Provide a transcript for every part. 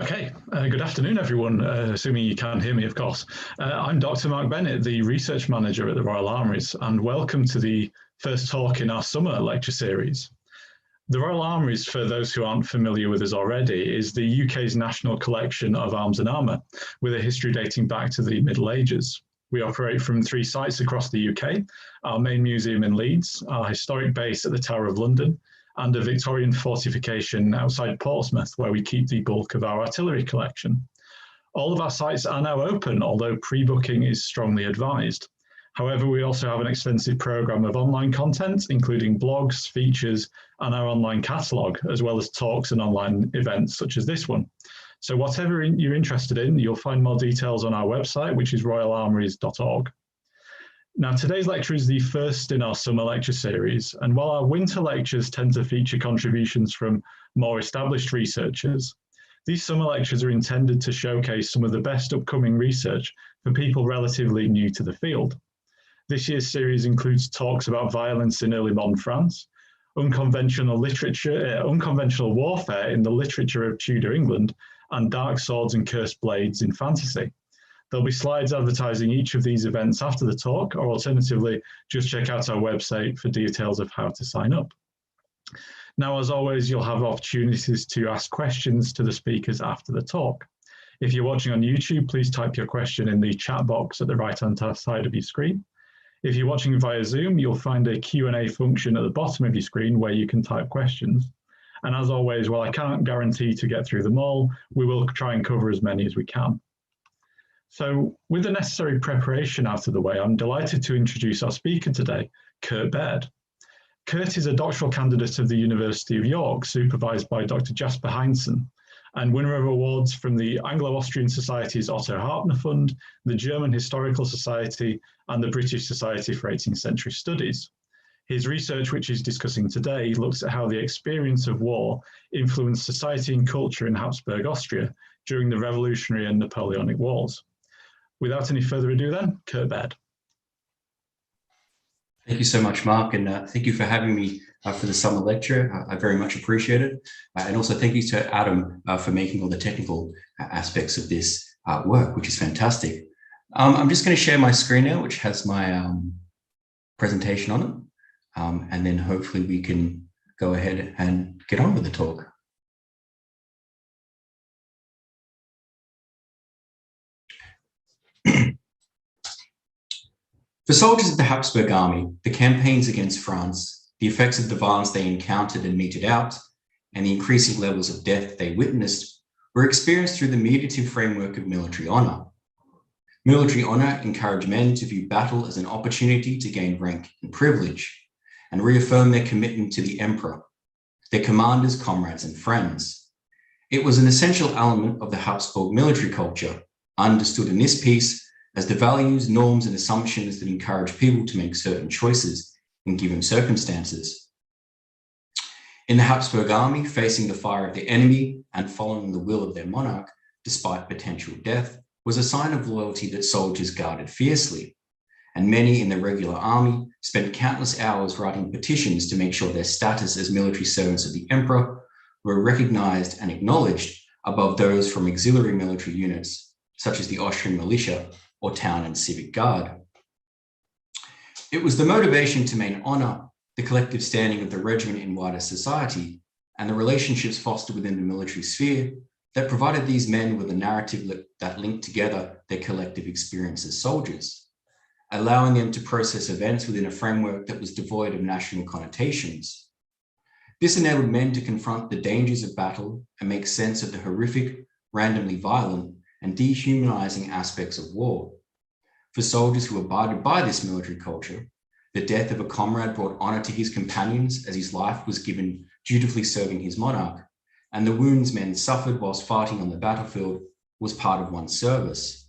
Okay, good afternoon, everyone, assuming you can hear me, of course. I'm Dr. Mark Bennett, the Research Manager at the Royal Armouries, and welcome to the first talk in our summer lecture series. The Royal Armouries, for those who aren't familiar with us already, is the UK's national collection of arms and armour, with a history dating back to the Middle Ages. We operate from 3 sites across the UK, our main museum in Leeds, our historic base at the Tower of London, and a Victorian fortification outside Portsmouth, where we keep the bulk of our artillery collection. All of our sites are now open, although pre-booking is strongly advised. However, we also have an extensive programme of online content, including blogs, features, and our online catalogue, as well as talks and online events such as this one. So whatever you're interested in, you'll find more details on our website, which is royalarmouries.org. Now, today's lecture is the first in our summer lecture series, and while our winter lectures tend to feature contributions from more established researchers, these summer lectures are intended to showcase some of the best upcoming research for people relatively new to the field. This year's series includes talks about violence in early modern France, unconventional warfare in the literature of Tudor England, and dark swords and cursed blades in fantasy. There'll be slides advertising each of these events after the talk, or alternatively, just check out our website for details of how to sign up. Now, as always, you'll have opportunities to ask questions to the speakers after the talk. If you're watching on YouTube, please type your question in the chat box at the right-hand side of your screen. If you're watching via Zoom, you'll find a Q&A function at the bottom of your screen where you can type questions. And as always, while I can't guarantee to get through them all, we will try and cover as many as we can. So with the necessary preparation out of the way, I'm delighted to introduce our speaker today, Kurt Baird. Kurt is a doctoral candidate of the University of York, supervised by Dr. Jasper Heinzen, and winner of awards from the Anglo-Austrian Society's Otto Harpner Fund, the German Historical Society, and the British Society for 18th Century Studies. His research, which he's discussing today, looks at how the experience of war influenced society and culture in Habsburg Austria during the Revolutionary and Napoleonic Wars. Without any further ado then, Kurt Baird. Thank you so much, Mark, and thank you for having me for the summer lecture. I very much appreciate it. And also thank you to Adam for making all the technical aspects of this work, which is fantastic. I'm just going to share my screen now, which has my presentation on it. And then hopefully we can go ahead and get on with the talk. For soldiers of the Habsburg army, the campaigns against France, the effects of the violence they encountered and meted out, and the increasing levels of death they witnessed were experienced through the mediative framework of military honor. Military honor encouraged men to view battle as an opportunity to gain rank and privilege, and reaffirm their commitment to the emperor, their commanders, comrades, and friends. It was an essential element of the Habsburg military culture, understood in this piece as the values, norms, and assumptions that encourage people to make certain choices in given circumstances. In the Habsburg army, facing the fire of the enemy and following the will of their monarch, despite potential death, was a sign of loyalty that soldiers guarded fiercely. And many in the regular army spent countless hours writing petitions to make sure their status as military servants of the emperor were recognized and acknowledged above those from auxiliary military units, such as the Austrian militia or town and civic guard. It was the motivation to maintain honor, the collective standing of the regiment in wider society, and the relationships fostered within the military sphere that provided these men with a narrative that linked together their collective experience as soldiers, allowing them to process events within a framework that was devoid of national connotations. This enabled men to confront the dangers of battle and make sense of the horrific, randomly violent, and dehumanizing aspects of war. For soldiers who abided by this military culture, the death of a comrade brought honor to his companions as his life was given dutifully serving his monarch, and the wounds men suffered whilst fighting on the battlefield was part of one's service.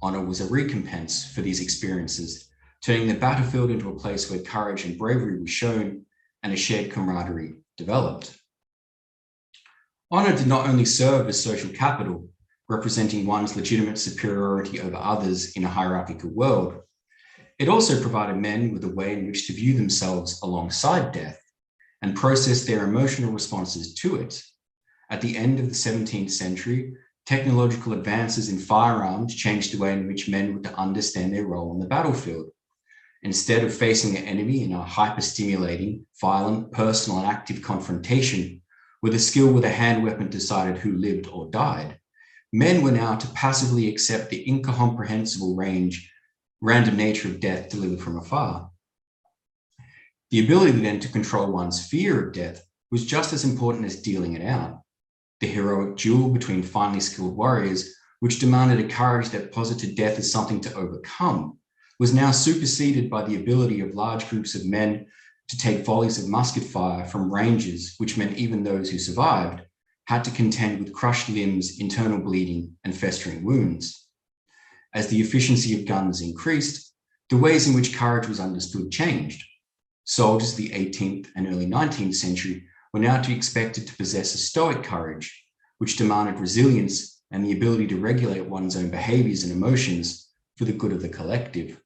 Honor was a recompense for these experiences, turning the battlefield into a place where courage and bravery was shown and a shared camaraderie developed. Honor did not only serve as social capital, representing one's legitimate superiority over others in a hierarchical world. It also provided men with a way in which to view themselves alongside death and process their emotional responses to it, At the end of the 17th century, technological advances in firearms changed the way in which men were to understand their role on the battlefield. Instead of facing the enemy in a hyper-stimulating, violent, personal, and active confrontation, where the skill with a hand weapon decided who lived or died, men were now to passively accept the incomprehensible random nature of death delivered from afar. The ability then to control one's fear of death was just as important as dealing it out. The heroic duel between finely skilled warriors, which demanded a courage that posited death as something to overcome, was now superseded by the ability of large groups of men to take volleys of musket fire from ranges, which meant even those who survived had to contend with crushed limbs, internal bleeding, and festering wounds. As the efficiency of guns increased, the ways in which courage was understood changed. Soldiers of the 18th and early 19th century were now to be expected to possess a stoic courage, which demanded resilience and the ability to regulate one's own behaviors and emotions for the good of the collective.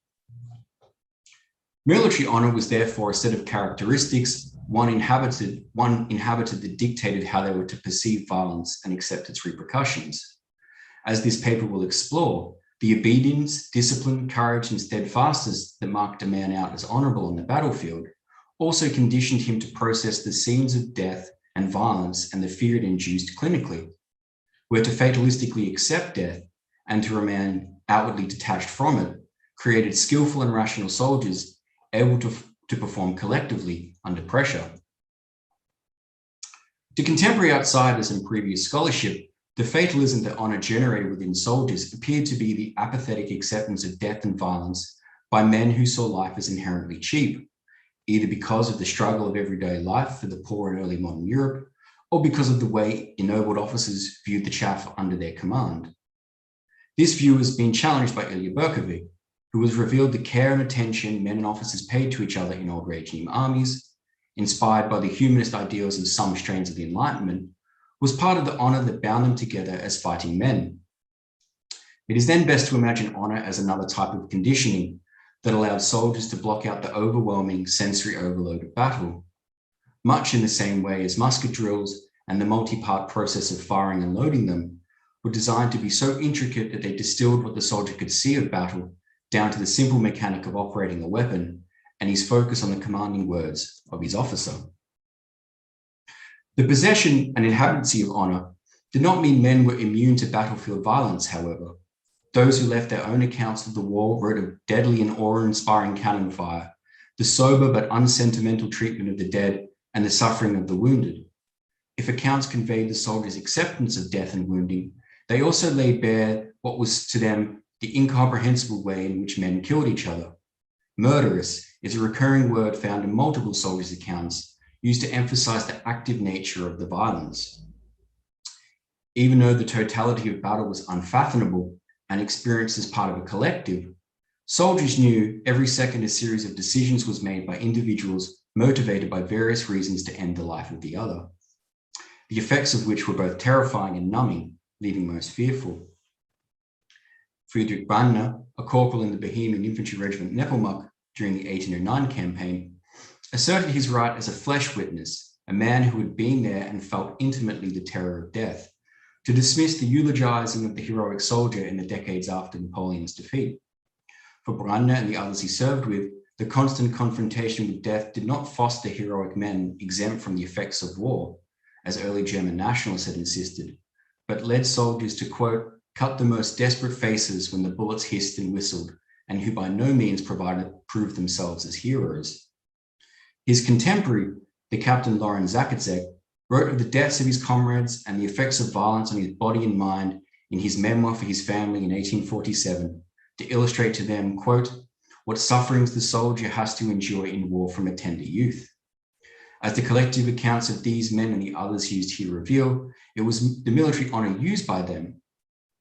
Military honor was therefore a set of characteristics one inhabited that dictated how they were to perceive violence and accept its repercussions. As this paper will explore, the obedience, discipline, courage, and steadfastness that marked a man out as honorable on the battlefield also conditioned him to process the scenes of death and violence and the fear it induced clinically. Where to fatalistically accept death and to remain outwardly detached from it created skillful and rational soldiers able to perform collectively under pressure. To contemporary outsiders and previous scholarship, the fatalism that honor generated within soldiers appeared to be the apathetic acceptance of death and violence by men who saw life as inherently cheap, either because of the struggle of everyday life for the poor in early modern Europe, or because of the way ennobled officers viewed the chaff under their command. This view has been challenged by Ilya Berkovic, who has revealed the care and attention men and officers paid to each other in old regime armies, inspired by the humanist ideals of some strains of the Enlightenment, was part of the honor that bound them together as fighting men. It is then best to imagine honor as another type of conditioning that allowed soldiers to block out the overwhelming sensory overload of battle, much in the same way as musket drills and the multi-part process of firing and loading them were designed to be so intricate that they distilled what the soldier could see of battle down to the simple mechanic of operating a weapon and his focus on the commanding words of his officer. The possession and inhabitancy of honor did not mean men were immune to battlefield violence, however. Those who left their own accounts of the war wrote of deadly and awe-inspiring cannon fire, the sober but unsentimental treatment of the dead, and the suffering of the wounded. If accounts conveyed the soldiers' acceptance of death and wounding, they also laid bare what was to them the incomprehensible way in which men killed each other. Murderous is a recurring word found in multiple soldiers' accounts, used to emphasize the active nature of the violence. Even though the totality of battle was unfathomable and experienced as part of a collective, soldiers knew every second a series of decisions was made by individuals motivated by various reasons to end the life of the other, the effects of which were both terrifying and numbing, leaving most fearful. Friedrich Brandner, a corporal in the Bohemian Infantry Regiment Nepomuk during the 1809 campaign, asserted his right as a flesh witness, a man who had been there and felt intimately the terror of death, to dismiss the eulogizing of the heroic soldier in the decades after Napoleon's defeat. For Brandner and the others he served with, the constant confrontation with death did not foster heroic men exempt from the effects of war, as early German nationalists had insisted, but led soldiers to, quote, cut the most desperate faces when the bullets hissed and whistled, and who by no means proved themselves as heroes. His contemporary, the Captain Loren Zakitzek, wrote of the deaths of his comrades and the effects of violence on his body and mind in his memoir for his family in 1847, to illustrate to them, quote, what sufferings the soldier has to endure in war from a tender youth. As the collective accounts of these men and the others used here reveal, it was the military honor used by them,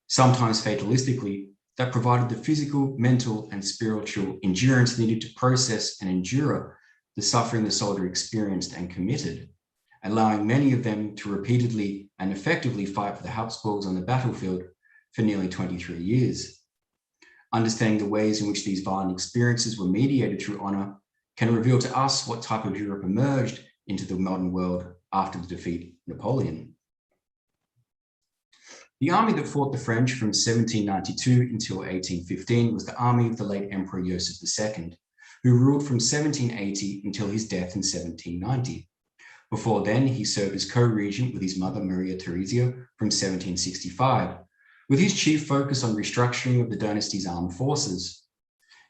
sometimes fatalistically, that provided the physical, mental, and spiritual endurance needed to process and endure the suffering the soldier experienced and committed, allowing many of them to repeatedly and effectively fight for the Habsburgs on the battlefield for nearly 23 years. Understanding the ways in which these violent experiences were mediated through honor can reveal to us what type of Europe emerged into the modern world after the defeat of Napoleon. The army that fought the French from 1792 until 1815 was the army of the late Emperor Joseph II, who ruled from 1780 until his death in 1790. Before then, he served as co-regent with his mother Maria Theresia from 1765, with his chief focus on restructuring of the dynasty's armed forces.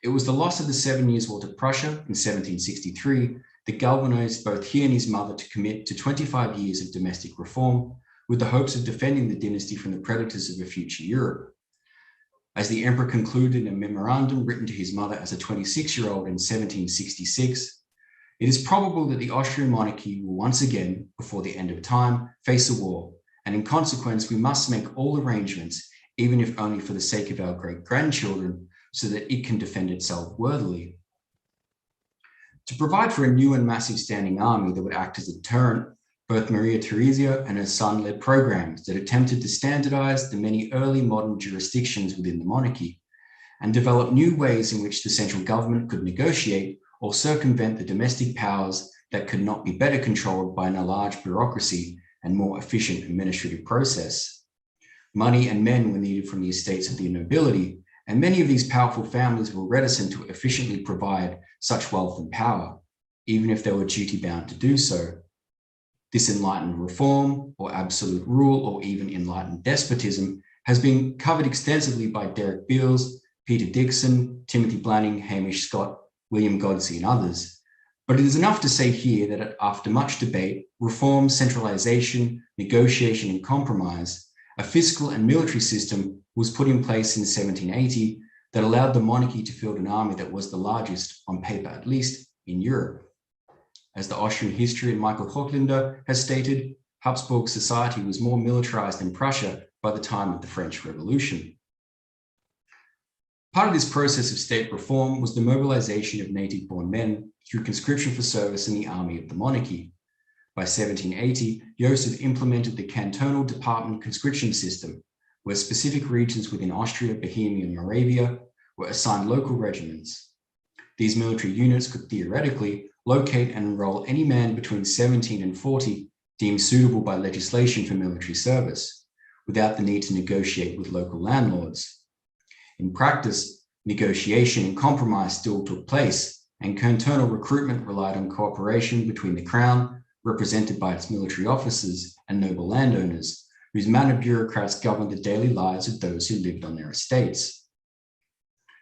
It was the loss of the 7 Years' War to Prussia in 1763 that galvanized both he and his mother to commit to 25 years of domestic reform, with the hopes of defending the dynasty from the predators of a future Europe. As the emperor concluded in a memorandum written to his mother as a 26-year-old in 1766, it is probable that the Austrian monarchy will once again, before the end of time, face a war, and in consequence, we must make all arrangements, even if only for the sake of our great-grandchildren, so that it can defend itself worthily. To provide for a new and massive standing army that would act as a deterrent, both Maria Theresia and her son led programs that attempted to standardize the many early modern jurisdictions within the monarchy and develop new ways in which the central government could negotiate or circumvent the domestic powers that could not be better controlled by an enlarged bureaucracy and more efficient administrative process. Money and men were needed from the estates of the nobility, and many of these powerful families were reticent to efficiently provide such wealth and power, even if they were duty-bound to do so. This enlightened reform, or absolute rule, or even enlightened despotism has been covered extensively by Derek Beals, Peter Dixon, Timothy Blanning, Hamish Scott, William Godsey, and others. But it is enough to say here that after much debate, reform, centralization, negotiation, and compromise, a fiscal and military system was put in place in 1780 that allowed the monarchy to field an army that was the largest, on paper at least, in Europe. As the Austrian historian Michael Hochländer has stated, Habsburg society was more militarized than Prussia by the time of the French Revolution. Part of this process of state reform was the mobilization of native-born men through conscription for service in the army of the monarchy. By 1780, Joseph implemented the cantonal department conscription system, where specific regions within Austria, Bohemia, and Moravia were assigned local regiments. These military units could theoretically locate and enroll any man between 17 and 40 deemed suitable by legislation for military service, without the need to negotiate with local landlords. In practice, negotiation and compromise still took place, and cantonal recruitment relied on cooperation between the Crown, represented by its military officers, and noble landowners, whose manor bureaucrats governed the daily lives of those who lived on their estates.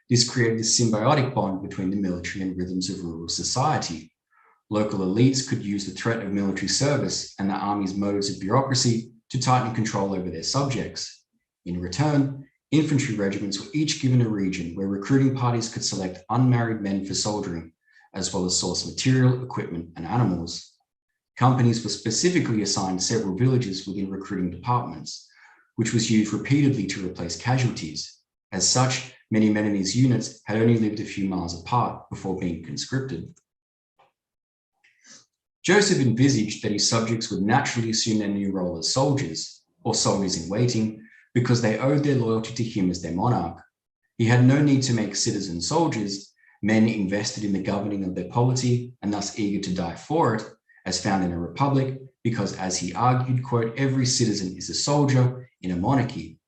This created a symbiotic bond between the military and rhythms of rural society. Local elites could use the threat of military service and the army's modes of bureaucracy to tighten control over their subjects. In return, infantry regiments were each given a region where recruiting parties could select unmarried men for soldiering, as well as source material, equipment, and animals. Companies were specifically assigned several villages within recruiting departments, which was used repeatedly to replace casualties. As such, many men in these units had only lived a few miles apart before being conscripted. Joseph envisaged that his subjects would naturally assume their new role as soldiers, or soldiers in waiting, because they owed their loyalty to him as their monarch. He had no need to make citizen soldiers, men invested in the governing of their polity and thus eager to die for it, as found in a republic, because as he argued, quote, every citizen is a soldier in a monarchy.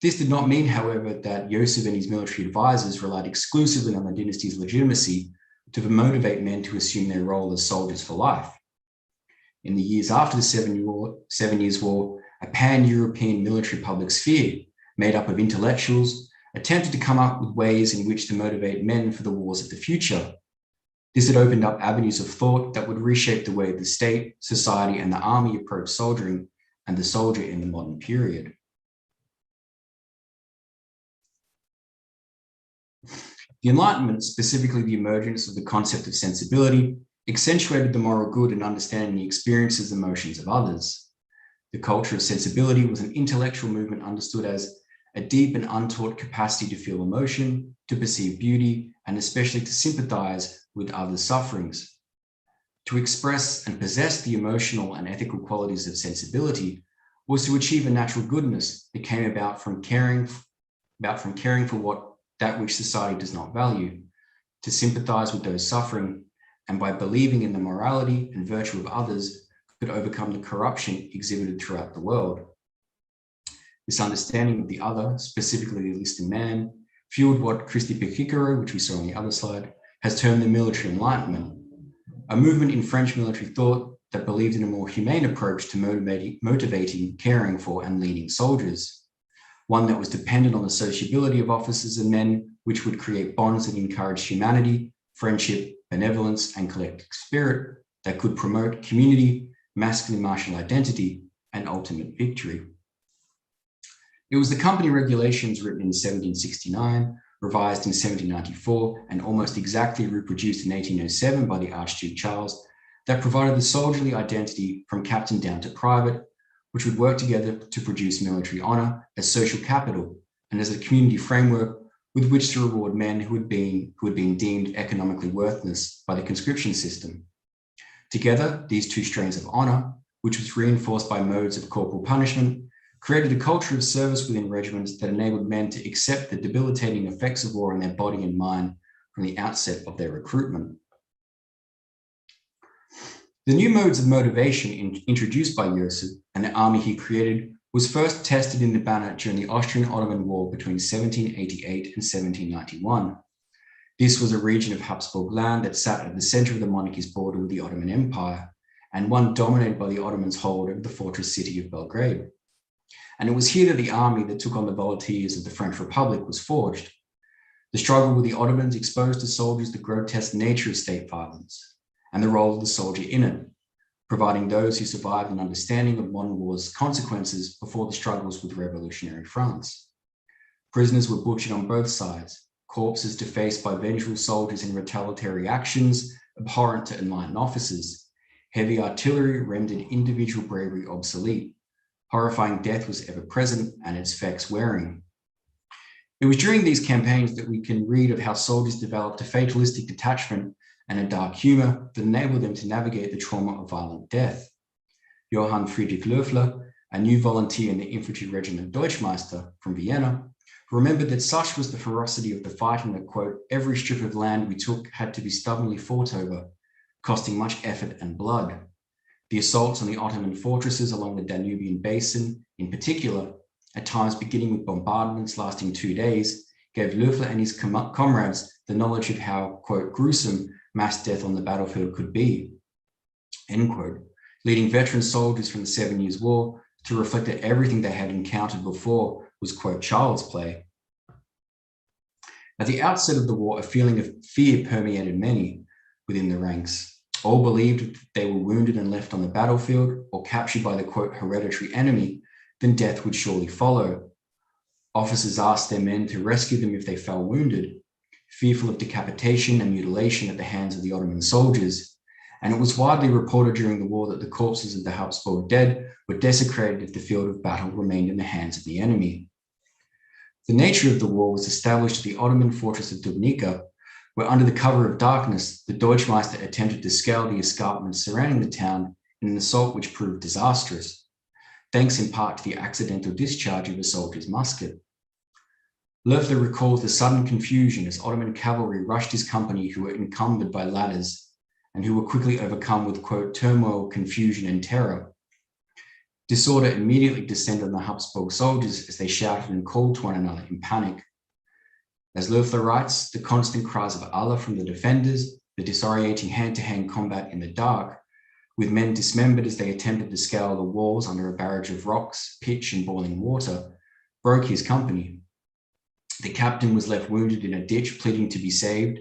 This did not mean, however, that Joseph and his military advisors relied exclusively on the dynasty's legitimacy to motivate men to assume their role as soldiers for life. In the years after the 7 Years' War, a pan-European military public sphere, made up of intellectuals, attempted to come up with ways in which to motivate men for the wars of the future. This had opened up avenues of thought that would reshape the way the state, society, and the army approached soldiering and the soldier in the modern period. The Enlightenment, specifically the emergence of the concept of sensibility, accentuated the moral good and understanding the experiences and emotions of others. The culture of sensibility was an intellectual movement understood as a deep and untaught capacity to feel emotion, to perceive beauty, and especially to sympathize with others' sufferings. To express and possess the emotional and ethical qualities of sensibility was to achieve a natural goodness that came about from caring for that which society does not value, to sympathize with those suffering, and by believing in the morality and virtue of others, could overcome the corruption exhibited throughout the world. This understanding of the other, specifically the listening man, fueled what Christy Picicaro, which we saw on the other slide, has termed the military enlightenment, a movement in French military thought that believed in a more humane approach to motivating, caring for, and leading soldiers, one that was dependent on the sociability of officers and men, which would create bonds that encouraged humanity, friendship, benevolence, and collective spirit that could promote community, masculine martial identity, and ultimate victory. It was the company regulations written in 1769, revised in 1794, and almost exactly reproduced in 1807 by the Archduke Charles, that provided the soldierly identity from captain down to private, which would work together to produce military honor as social capital and as a community framework with which to reward men who had been deemed economically worthless by the conscription system. Together, these two strains of honor, which was reinforced by modes of corporal punishment, created a culture of service within regiments that enabled men to accept the debilitating effects of war on their body and mind from the outset of their recruitment. The new modes of motivation introduced by Joseph and the army he created was first tested in the Banat during the Austrian-Ottoman War between 1788 and 1791. This was a region of Habsburg land that sat at the center of the monarchy's border with the Ottoman Empire, and one dominated by the Ottomans' hold over the fortress city of Belgrade. And it was here that the army that took on the volunteers of the French Republic was forged. The struggle with the Ottomans exposed to soldiers the grotesque nature of state violence and the role of the soldier in it, providing those who survived an understanding of modern war's consequences before the struggles with revolutionary France. Prisoners were butchered on both sides, corpses defaced by vengeful soldiers in retaliatory actions abhorrent to enlightened officers. Heavy artillery rendered individual bravery obsolete. Horrifying death was ever present and its effects wearing. It was during these campaigns that we can read of how soldiers developed a fatalistic detachment and a dark humor that enabled them to navigate the trauma of violent death. Johann Friedrich Loeffler, a new volunteer in the infantry regiment Deutschmeister from Vienna, remembered that such was the ferocity of the fighting that, quote, every strip of land we took had to be stubbornly fought over, costing much effort and blood. The assaults on the Ottoman fortresses along the Danubian basin, in particular, at times beginning with bombardments lasting 2 days, gave Loeffler and his comrades the knowledge of how, quote, gruesome mass death on the battlefield could be, end quote, leading veteran soldiers from the 7 Years' War to reflect that everything they had encountered before was, quote, child's play. At the outset of the war, a feeling of fear permeated many within the ranks. All believed that they were wounded and left on the battlefield or captured by the, quote, hereditary enemy, then death would surely follow. Officers asked their men to rescue them if they fell wounded, fearful of decapitation and mutilation at the hands of the Ottoman soldiers. And it was widely reported during the war that the corpses of the Habsburg dead were desecrated if the field of battle remained in the hands of the enemy. The nature of the war was established at the Ottoman fortress of Dubnica, where under the cover of darkness, the Deutschmeister attempted to scale the escarpments surrounding the town in an assault which proved disastrous, thanks in part to the accidental discharge of a soldier's musket. Loeffler recalls the sudden confusion as Ottoman cavalry rushed his company who were encumbered by ladders and who were quickly overcome with, quote, turmoil, confusion, and terror. Disorder immediately descended on the Habsburg soldiers as they shouted and called to one another in panic. As Loeffler writes, the constant cries of Allah from the defenders, the disorienting hand-to-hand combat in the dark, with men dismembered as they attempted to scale the walls under a barrage of rocks, pitch, and boiling water, broke his company. The captain was left wounded in a ditch, pleading to be saved,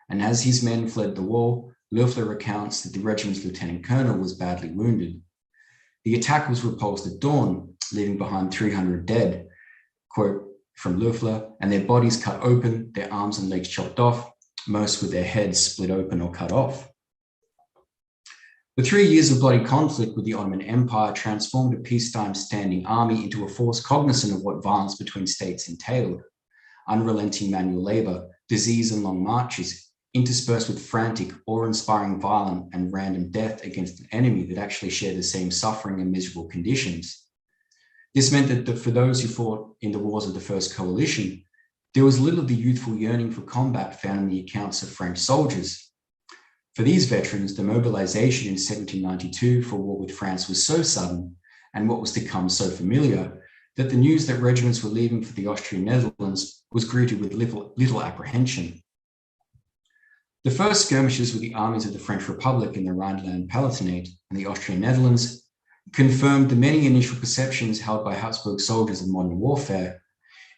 and as his men fled the wall, Loeffler recounts that the regiment's lieutenant colonel was badly wounded. The attack was repulsed at dawn, leaving behind 300 dead, quote, from Loeffler, and their bodies cut open, their arms and legs chopped off, most with their heads split open or cut off. The 3 years of bloody conflict with the Ottoman Empire transformed a peacetime standing army into a force cognizant of what violence between states entailed. Unrelenting manual labor, disease and long marches, interspersed with frantic, awe-inspiring violent and random death against an enemy that actually shared the same suffering and miserable conditions. This meant that for those who fought in the wars of the First Coalition, there was little of the youthful yearning for combat found in the accounts of French soldiers. For these veterans, the mobilization in 1792 for war with France was so sudden, and what was to come so familiar, that the news that regiments were leaving for the Austrian Netherlands was greeted with little apprehension. The first skirmishes with the armies of the French Republic in the Rhineland-Palatinate and the Austrian Netherlands confirmed the many initial perceptions held by Habsburg soldiers of modern warfare.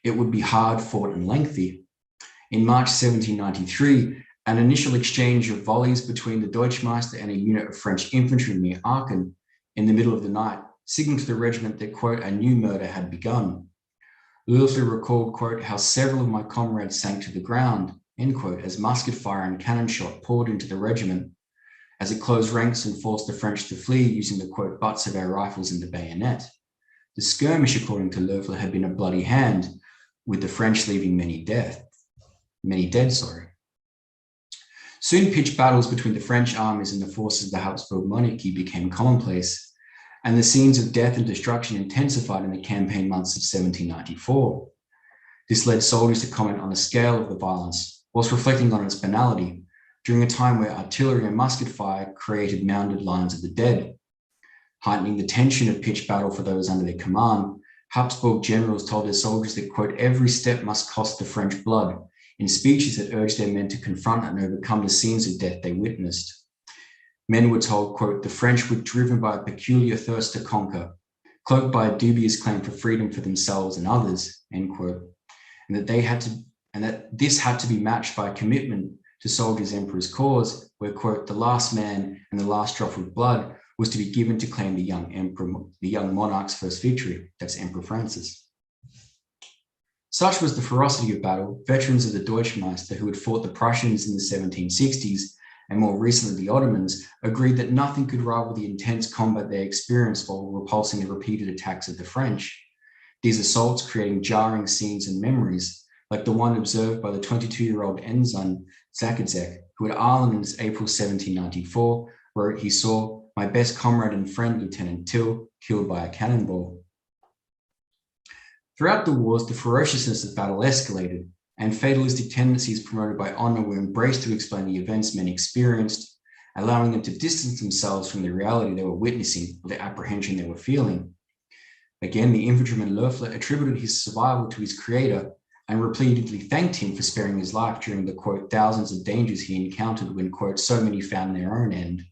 It would be hard fought and lengthy. In March 1793, an initial exchange of volleys between the Deutschmeister and a unit of French infantry near Aachen in the middle of the night signaled to the regiment that, quote, a new murder had begun. Loeffler recalled, quote, how several of my comrades sank to the ground, end quote, as musket fire and cannon shot poured into the regiment, as it closed ranks and forced the French to flee using the, quote, butts of our rifles and the bayonet. The skirmish, according to Loeffler, had been a bloody hand, with the French leaving many dead. Soon pitched battles between the French armies and the forces of the Habsburg monarchy became commonplace, and the scenes of death and destruction intensified in the campaign months of 1794. This led soldiers to comment on the scale of the violence, whilst reflecting on its banality, during a time where artillery and musket fire created mounded lines of the dead. Heightening the tension of pitched battle for those under their command, Habsburg generals told their soldiers that, quote, every step must cost the French blood, in speeches that urged their men to confront and overcome the scenes of death they witnessed. Men were told, quote, the French were driven by a peculiar thirst to conquer, cloaked by a dubious claim for freedom for themselves and others, end quote, and that this had to be matched by a commitment to soldiers' emperor's cause, where, quote, the last man and the last drop of blood was to be given to claim the young monarch's first victory. That's Emperor Francis. Such was the ferocity of battle. Veterans of the Deutschmeister who had fought the Prussians in the 1760s and more recently the Ottomans agreed that nothing could rival the intense combat they experienced while repulsing the repeated attacks of the French. These assaults creating jarring scenes and memories, like the one observed by the 22-year-old ensign Zakadzek, who at Arlen's April 1794 wrote he saw my best comrade and friend, Lieutenant Till, killed by a cannonball. Throughout the wars, the ferociousness of battle escalated, and fatalistic tendencies promoted by honor were embraced to explain the events men experienced, allowing them to distance themselves from the reality they were witnessing or the apprehension they were feeling. Again, the infantryman Loeffler attributed his survival to his creator and repeatedly thanked him for sparing his life during the, quote, thousands of dangers he encountered when, quote, so many found their own end.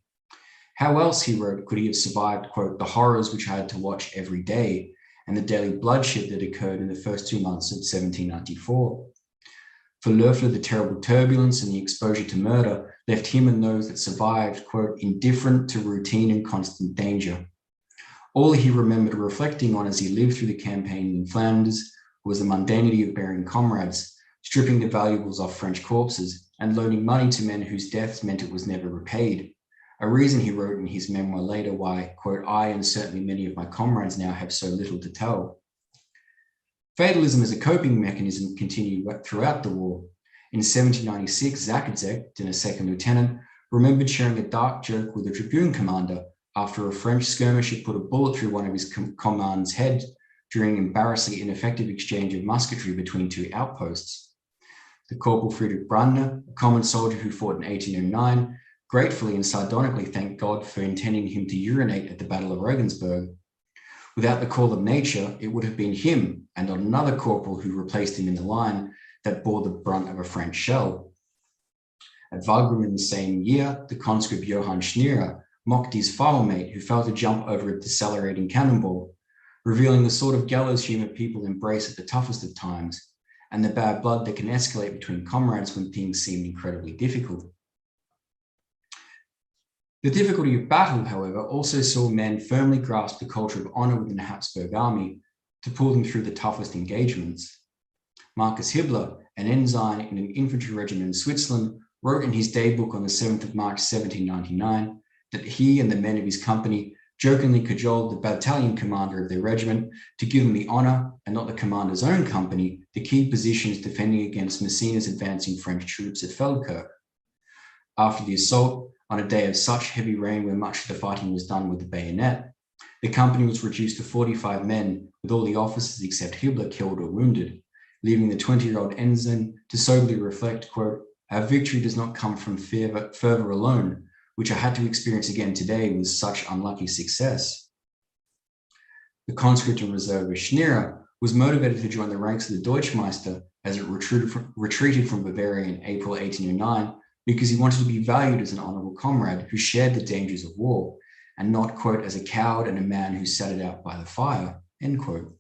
How else, he wrote, could he have survived, quote, the horrors which I had to watch every day and the daily bloodshed that occurred in the first 2 months of 1794. For Loeffler, the terrible turbulence and the exposure to murder left him and those that survived, quote, indifferent to routine and constant danger. All he remembered reflecting on as he lived through the campaign in Flanders was the mundanity of burying comrades, stripping the valuables off French corpses, and loaning money to men whose deaths meant it was never repaid. A reason, he wrote in his memoir later, why, quote, I and certainly many of my comrades now have so little to tell. Fatalism as a coping mechanism continued throughout the war. In 1796, Zakadzek, then a second lieutenant, remembered sharing a dark joke with a dragoon commander after a French skirmisher put a bullet through one of his command's head during an embarrassingly ineffective exchange of musketry between two outposts. The Corporal Friedrich Brandner, a common soldier who fought in 1809, gratefully and sardonically thanked God for intending him to urinate at the Battle of Regensburg. Without the call of nature, it would have been him and another corporal who replaced him in the line that bore the brunt of a French shell. At Wagram in the same year, the conscript Johann Schnierer mocked his filemate who failed to jump over a decelerating cannonball, revealing the sort of gallows humor people embrace at the toughest of times, and the bad blood that can escalate between comrades when things seem incredibly difficult. The difficulty of battle, however, also saw men firmly grasp the culture of honor within the Habsburg army to pull them through the toughest engagements. Marcus Hibbler, an ensign in an infantry regiment in Switzerland, wrote in his daybook on the 7th of March 1799 that he and the men of his company jokingly cajoled the battalion commander of their regiment to give him the honor, and not the commander's own company, the key positions defending against Massena's advancing French troops at Feldkirch. After the assault, on a day of such heavy rain where much of the fighting was done with the bayonet, the company was reduced to 45 men, with all the officers except Hibbler killed or wounded, leaving the 20-year-old ensign to soberly reflect, quote, our victory does not come from fervor alone, which I had to experience again today with such unlucky success. The conscript and reservist Schneer was motivated to join the ranks of the Deutschmeister as it retreated from Bavaria in April 1809 because he wanted to be valued as an honorable comrade who shared the dangers of war and not, quote, as a coward and a man who sat it out by the fire, end quote.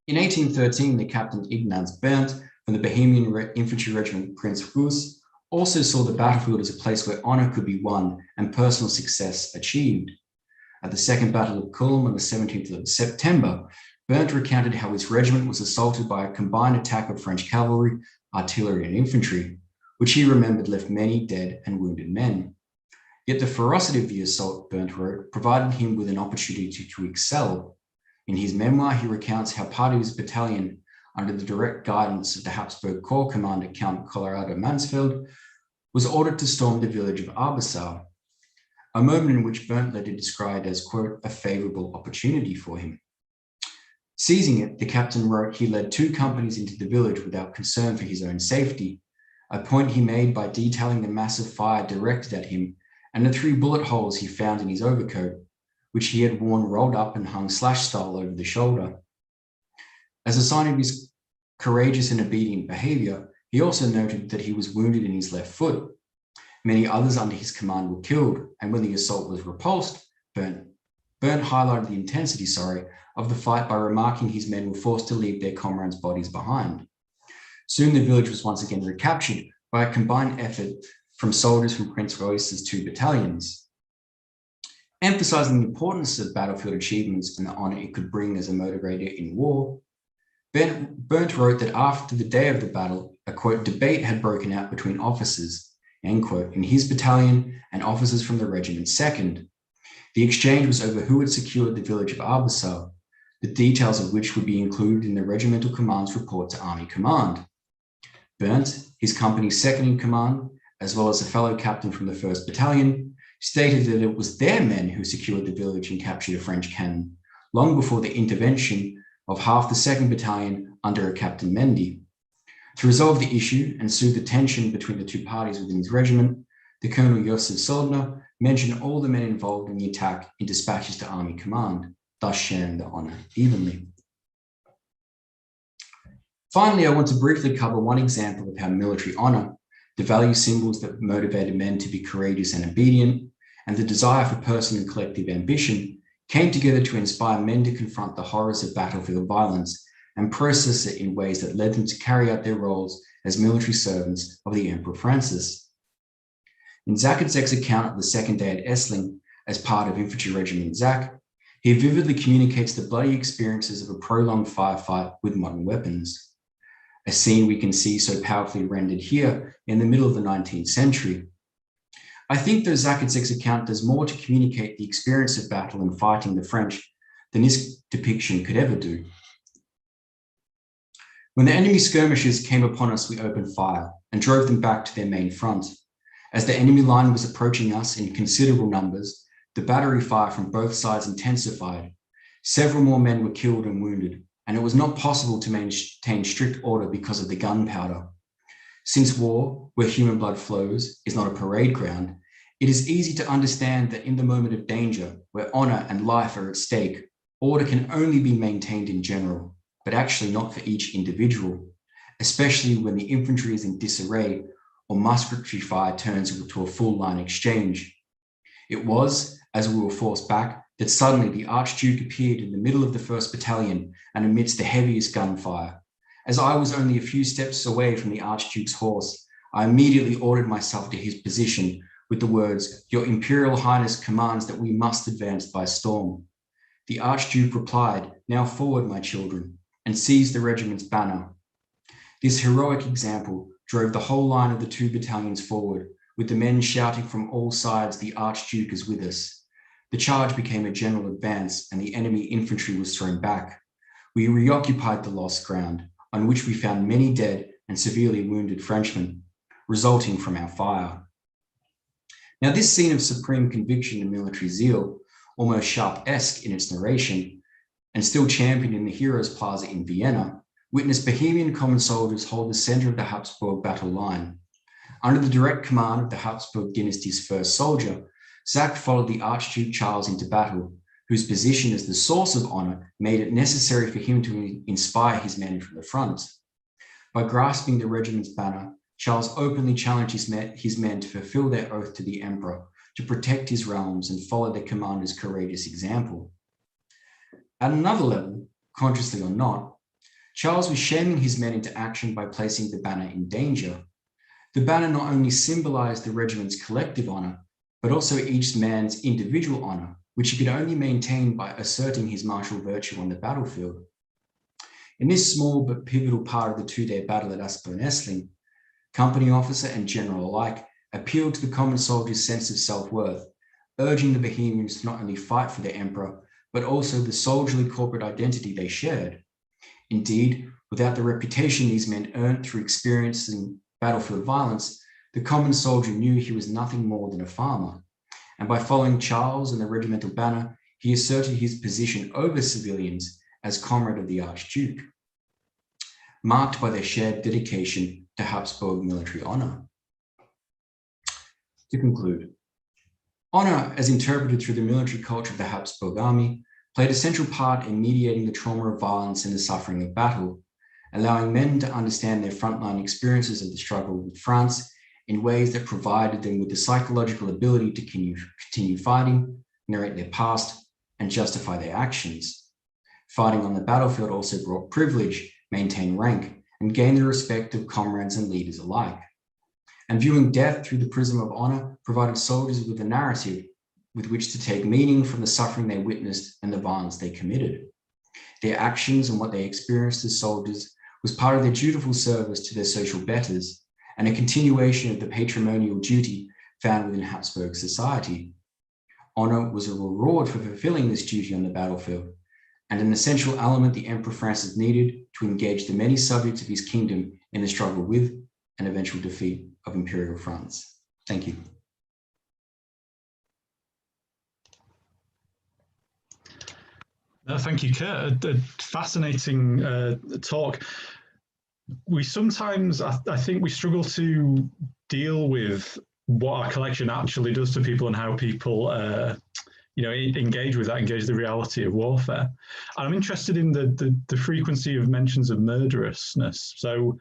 In 1813, the Captain Ignaz Baird from the Bohemian Infantry Regiment Prince Rus also saw the battlefield as a place where honor could be won and personal success achieved. At the Second Battle of Kulm on the 17th of September, Baird recounted how his regiment was assaulted by a combined attack of French cavalry, artillery, and infantry, which he remembered left many dead and wounded men. Yet the ferocity of the assault, Baird wrote, provided him with an opportunity to excel. In his memoir, he recounts how part of his battalion, under the direct guidance of the Habsburg Corps commander Count Colorado Mansfeld, was ordered to storm the village of Arbessau, a moment in which Baird later described as, quote, a favorable opportunity for him. Seizing it, the captain wrote he led 2 companies into the village without concern for his own safety, a point he made by detailing the massive fire directed at him and the 3 bullet holes he found in his overcoat, which he had worn rolled up and hung slash-style over the shoulder. As a sign of his courageous and obedient behavior, he also noted that he was wounded in his left foot. Many others under his command were killed, and when the assault was repulsed, Baird highlighted the intensity, of the fight by remarking his men were forced to leave their comrades' bodies behind. Soon the village was once again recaptured by a combined effort from soldiers from Prince Royce's 2 battalions. Emphasizing the importance of battlefield achievements and the honor it could bring as a motivator in war, Baird wrote that after the day of the battle, a, quote, debate had broken out between officers, end quote, in his battalion and officers from the regiment's 2nd. The exchange was over who had secured the village of Arbessau, the details of which would be included in the regimental command's report to Army Command. Baird, his company's 2nd in command, as well as a fellow captain from the 1st Battalion, stated that it was their men who secured the village and captured a French cannon, long before the intervention of half the 2nd Battalion under a Captain Mendy. To resolve the issue and soothe the tension between the 2 parties within his regiment, the Colonel Josef Soldner mentioned all the men involved in the attack in dispatches to Army Command, thus sharing the honor evenly. Finally, I want to briefly cover one example of how military honor, the value symbols that motivated men to be courageous and obedient, and the desire for personal and collective ambition came together to inspire men to confront the horrors of battlefield violence and process it in ways that led them to carry out their roles as military servants of the Emperor Francis. In Zacketzek's account of the 2nd day at Essling as part of Infantry Regiment Zack, he vividly communicates the bloody experiences of a prolonged firefight with modern weapons, a scene we can see so powerfully rendered here in the middle of the 19th century. I think though Zacketzek's account does more to communicate the experience of battle and fighting the French than this depiction could ever do. When the enemy skirmishers came upon us, we opened fire and drove them back to their main front. As the enemy line was approaching us in considerable numbers, the battery fire from both sides intensified. Several more men were killed and wounded, and it was not possible to maintain strict order because of the gunpowder. Since war, where human blood flows, is not a parade ground, it is easy to understand that in the moment of danger, where honor and life are at stake, order can only be maintained in general, but actually not for each individual, especially when the infantry is in disarray or musketry fire turns into a full line exchange. It was, as we were forced back, that suddenly the Archduke appeared in the middle of the 1st Battalion and amidst the heaviest gunfire. As I was only a few steps away from the Archduke's horse, I immediately ordered myself to his position with the words, "Your Imperial Highness commands that we must advance by storm." The Archduke replied, "Now forward, my children," and seized the regiment's banner. This heroic example drove the whole line of the 2 battalions forward, with the men shouting from all sides, "The Archduke is with us." The charge became a general advance, and the enemy infantry was thrown back. We reoccupied the lost ground, on which we found many dead and severely wounded Frenchmen, resulting from our fire. Now, this scene of supreme conviction and military zeal, almost Sharp-esque in its narration, and still championed in the Heroes Plaza in Vienna, witnessed Bohemian common soldiers hold the center of the Habsburg battle line. Under the direct command of the Habsburg dynasty's first soldier, Zach followed the Archduke Charles into battle, whose position as the source of honor made it necessary for him to inspire his men from the front. By grasping the regiment's banner, Charles openly challenged his men to fulfill their oath to the emperor, to protect his realms and follow their commander's courageous example. At another level, consciously or not, Charles was shaming his men into action by placing the banner in danger. The banner not only symbolized the regiment's collective honor, but also each man's individual honor, which he could only maintain by asserting his martial virtue on the battlefield. In this small but pivotal part of the two-day battle at Aspern-Essling, company officer and general alike appealed to the common soldier's sense of self-worth, urging the Bohemians to not only fight for their emperor, but also the soldierly corporate identity they shared. Indeed, without the reputation these men earned through experiencing battlefield violence, the common soldier knew he was nothing more than a farmer. And by following Charles and the regimental banner, he asserted his position over civilians as comrade of the Archduke, marked by their shared dedication to Habsburg military honor. To conclude, honor, as interpreted through the military culture of the Habsburg army, played a central part in mediating the trauma of violence and the suffering of battle, allowing men to understand their frontline experiences of the struggle with France in ways that provided them with the psychological ability to continue fighting, narrate their past, and justify their actions. Fighting on the battlefield also brought privilege, maintained rank, and gained the respect of comrades and leaders alike. And viewing death through the prism of honor provided soldiers with a narrative with which to take meaning from the suffering they witnessed and the violence they committed. Their actions and what they experienced as soldiers was part of their dutiful service to their social betters and a continuation of the patrimonial duty found within Habsburg society. Honor was a reward for fulfilling this duty on the battlefield, and an essential element the Emperor Francis needed to engage the many subjects of his kingdom in the struggle with an eventual defeat of Imperial France. Thank you. Thank you, Kurt. A fascinating talk. We sometimes, I think we struggle to deal with what our collection actually does to people and how people engage with that, engage the reality of warfare. And I'm interested in the frequency of mentions of murderousness. So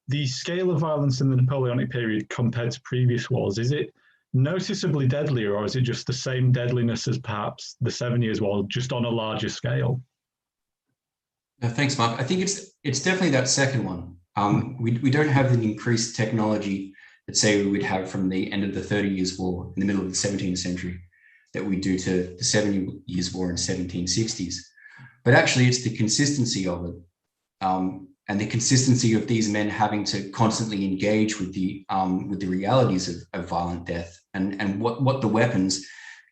the scale of violence in the Napoleonic period compared to previous wars, is it noticeably deadlier, or is it just the same deadliness as perhaps the 7 Years' War, just on a larger scale? Thanks, Mark. I think it's definitely that second one. We don't have the increased technology that, say, we would have from the end of the 30 Years' War in the middle of the 17th century that we do to the 7 Years' War in 1760s. But actually, it's the consistency of it, and the consistency of these men having to constantly engage with the realities of violent death and what the weapons,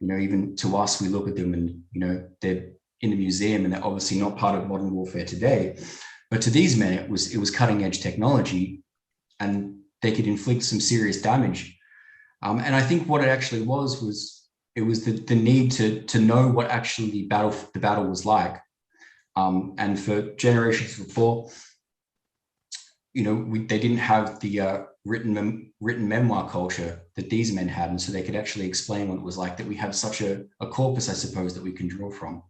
even to us, we look at them and, they're in the museum and they're obviously not part of modern warfare today. But to these men, it was cutting edge technology, and they could inflict some serious damage. And I think what it actually was the need to know what actually the battle was like. And for generations before, they didn't have the written memoir culture that these men had, and so they could actually explain what it was like, that we have such a corpus, I suppose, that we can draw from.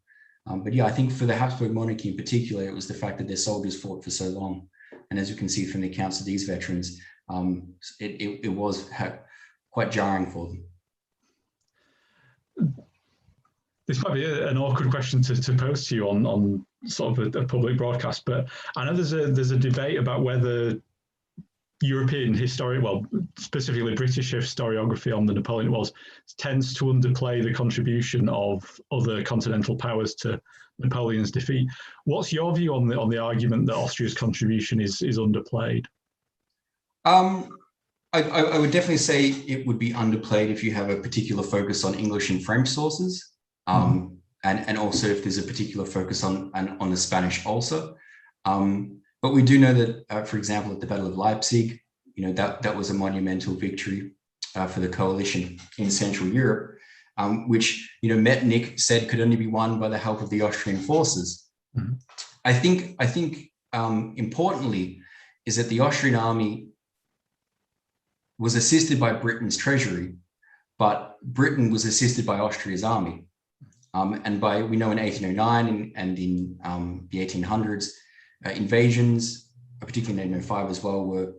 But yeah, I think for the Habsburg monarchy in particular, it was the fact that their soldiers fought for so long. And as you can see from the accounts of these veterans, it was quite jarring for them. This might be an awkward question to pose to you on sort of a public broadcast, but I know there's a debate about whether European history, well, specifically British historiography on the Napoleon Wars, tends to underplay the contribution of other continental powers to Napoleon's defeat. What's your view on the argument that Austria's contribution is underplayed? I would definitely say it would be underplayed if you have a particular focus on English and French sources, and also if there's a particular focus on the Spanish also. But we do know that, for example, at the Battle of Leipzig, that was a monumental victory for the coalition in Central Europe, which Metternich said could only be won by the help of the Austrian forces. Mm-hmm. I think importantly is that the Austrian army was assisted by Britain's treasury, but Britain was assisted by Austria's army. And we know in 1809 and in the 1800s, invasions, particularly in 1805 as well, were,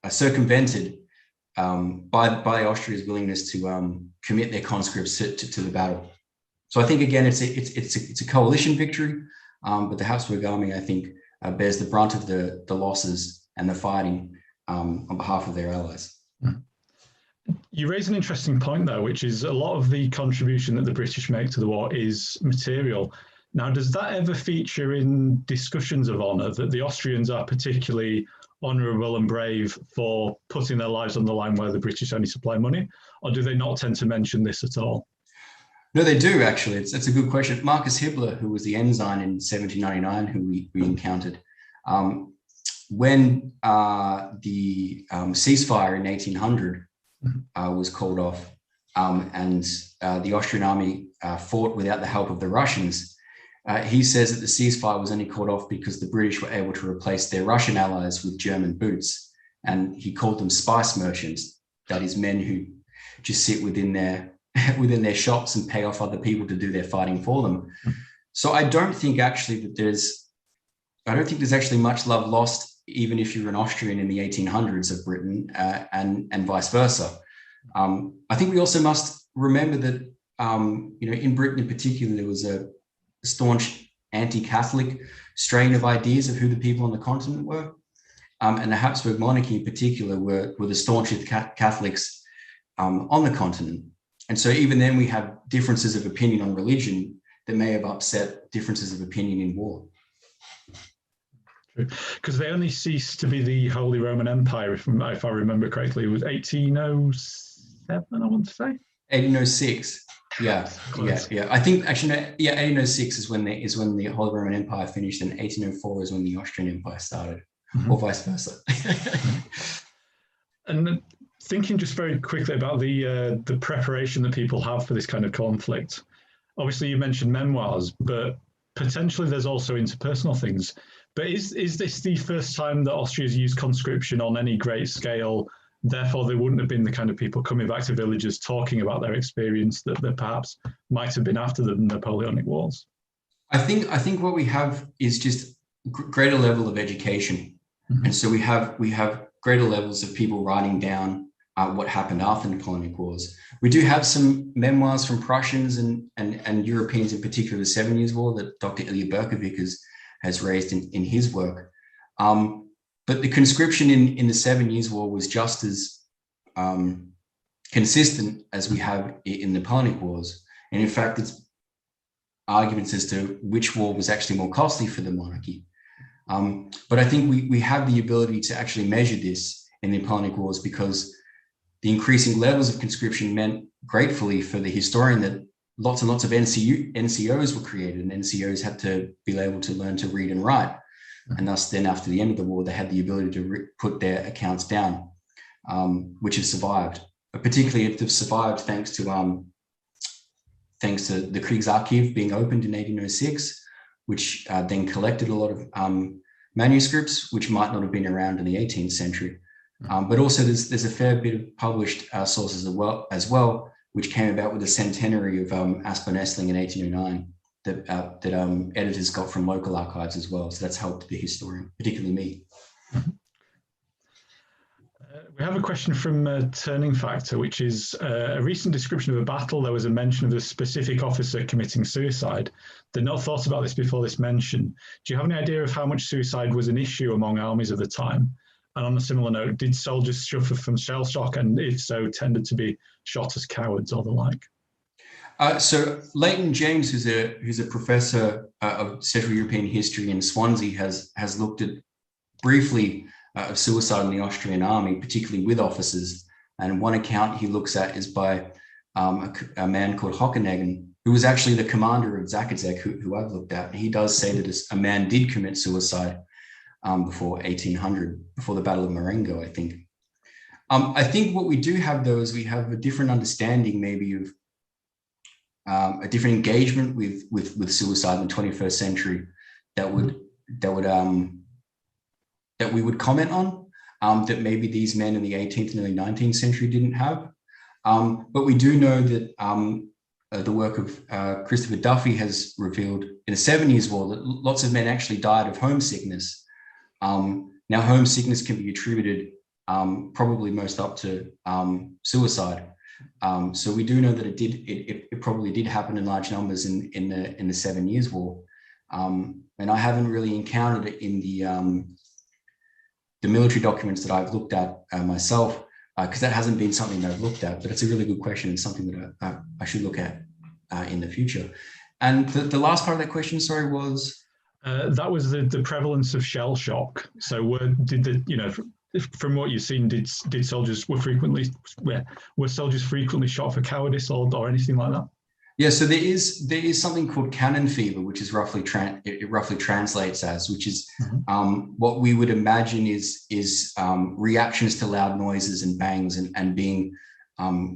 circumvented by Austria's willingness to commit their conscripts to the battle. So I think, again, it's a coalition victory, but the Habsburg army, I think, bears the brunt of the losses and the fighting on behalf of their allies. You raise an interesting point, though, which is a lot of the contribution that the British make to the war is material. Now, does that ever feature in discussions of honour, that the Austrians are particularly honourable and brave for putting their lives on the line where the British only supply money? Or do they not tend to mention this at all? No, they do, actually. It's a good question. Marcus Hibbler, who was the ensign in 1799, who we encountered, when the ceasefire in 1800 was called off, and the Austrian army fought without the help of the Russians, he says that the ceasefire was only called off because the British were able to replace their Russian allies with German boots. And he called them spice merchants, that is, men who just sit within their shops and pay off other people to do their fighting for them. So I don't think actually that there's actually much love lost, even if you're an Austrian in the 1800s of Britain, and vice versa. I think we also must remember that in Britain in particular, there was a staunch anti-Catholic strain of ideas of who the people on the continent were, and the Habsburg monarchy in particular were the staunchest Catholics on the continent. And so even then we have differences of opinion on religion that may have upset differences of opinion in war. Because they only ceased to be the Holy Roman Empire, if I remember correctly, it was 1807, I want to say. 1806. Yeah. I think actually, 1806 is when the Holy Roman Empire finished, and 1804 is when the Austrian Empire started, or vice versa. And thinking just very quickly about the preparation that people have for this kind of conflict. Obviously, you mentioned memoirs, but potentially there's also interpersonal things. But is this the first time that Austria's used conscription on any great scale? Therefore, there wouldn't have been the kind of people coming back to villages talking about their experience that perhaps might have been after the Napoleonic Wars. I think what we have is just greater level of education, and so we have greater levels of people writing down what happened after the Napoleonic Wars. We do have some memoirs from Prussians and Europeans, in particular the 7 Years' War, that Dr. Ilya Berkovic has raised in his work. But the conscription in the 7 Years' War was just as consistent as we have in the Napoleonic Wars. And in fact, it's arguments as to which war was actually more costly for the monarchy. But I think we have the ability to actually measure this in the Napoleonic Wars, because the increasing levels of conscription meant, gratefully for the historian, that lots and lots of NCOs were created, and NCOs had to be able to learn to read and write. And thus then after the end of the war, they had the ability to put their accounts down, which have survived. But particularly if they've survived thanks to the Kriegsarchiv being opened in 1806, which then collected a lot of manuscripts, which might not have been around in the 18th century. But also there's a fair bit of published sources as well, which came about with the centenary of Aspern Essling in 1809 that editors got from local archives as well. So that's helped the historian, particularly me. We have a question from Turning Factor, which is a recent description of a battle. There was a mention of a specific officer committing suicide. They'd not thought about this before this mention. Do you have any idea of how much suicide was an issue among armies at the time? And on a similar note, did soldiers suffer from shell shock, and if so, tended to be shot as cowards or the like? So Leighton James, who's a professor of Central European history in Swansea, has looked at briefly of suicide in the Austrian army, particularly with officers. And one account he looks at is by a man called Hockeneggen, who was actually the commander of Zakazek, who I've looked at. And he does say that a man did commit suicide before 1800, before the Battle of Marengo, I think. I think what we do have, though, is we have a different understanding, maybe, of a different engagement with suicide in the 21st century that we would comment on, that maybe these men in the 18th and early 19th century didn't have. But we do know that the work of Christopher Duffy has revealed in the 7 Years' War that lots of men actually died of homesickness. Now, homesickness can be attributed probably most up to suicide. So we do know that it probably did happen in large numbers in the 7 Years' War. And I haven't really encountered it in the military documents that I've looked at myself, because that hasn't been something that I've looked at, but it's a really good question and something that I should look at in the future. And the last part of that question, sorry, was? That was the prevalence of shell shock. So from what you've seen, did soldiers were soldiers frequently shot for cowardice or anything like that? Yeah, so there is something called cannon fever, which is roughly translates as, which is what we would imagine is reactions to loud noises and bangs and being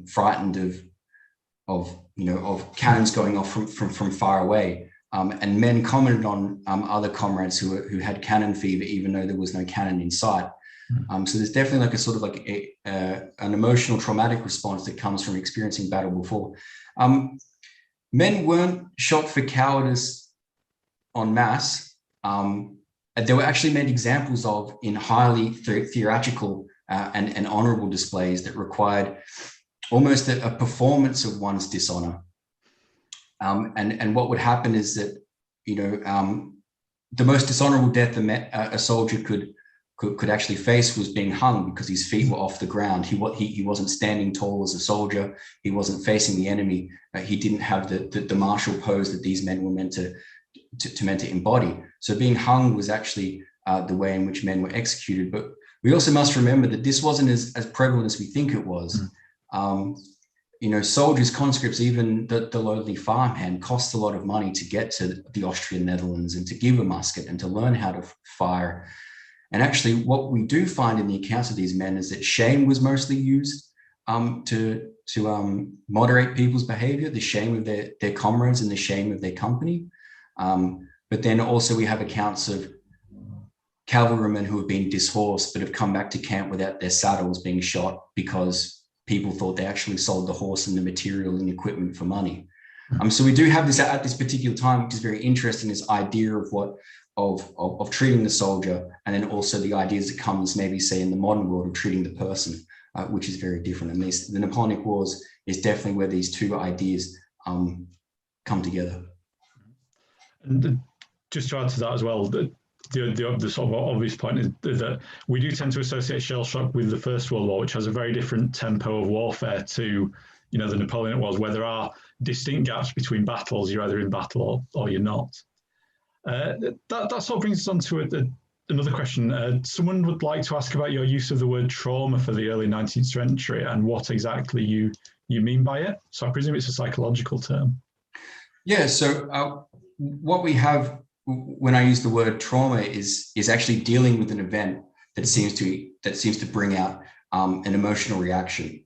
frightened of cannons going off from far away. And men commented on other comrades who had cannon fever, even though there was no cannon in sight. So there's definitely like a sort of like an emotional traumatic response that comes from experiencing battle before. Men weren't shot for cowardice en masse. There were actually made examples of in highly theatrical and honorable displays that required almost a performance of one's dishonor. And what would happen is that, the most dishonorable death a soldier could actually face was being hung, because his feet were off the ground. He wasn't standing tall as a soldier. He wasn't facing the enemy. He didn't have the martial pose that these men were meant to embody. So being hung was actually the way in which men were executed. But we also must remember that this wasn't as prevalent as we think it was. Soldiers, conscripts, even the lowly farmhand cost a lot of money to get to the Austrian Netherlands and to give a musket and to learn how to fire. And actually, what we do find in the accounts of these men is that shame was mostly used to moderate people's behavior, the shame of their comrades and the shame of their company. But then also we have accounts of cavalrymen who have been dishorsed but have come back to camp without their saddles being shot because people thought they actually sold the horse and the material and equipment for money. So we do have this at this particular time, which is very interesting, this idea of treating the soldier, and then also the ideas that comes maybe say in the modern world of treating the person, which is very different. And the Napoleonic Wars is definitely where these two ideas come together. And just to add to that as well, the sort of obvious point is that we do tend to associate shell shock with the First World War, which has a very different tempo of warfare to the Napoleonic Wars, where there are distinct gaps between battles. You're either in battle or you're not. That sort of brings us on to another question. Someone would like to ask about your use of the word trauma for the early 19th century and what exactly you mean by it. So I presume it's a psychological term. Yeah, so what we have when I use the word trauma is actually dealing with an event that seems to bring out an emotional reaction.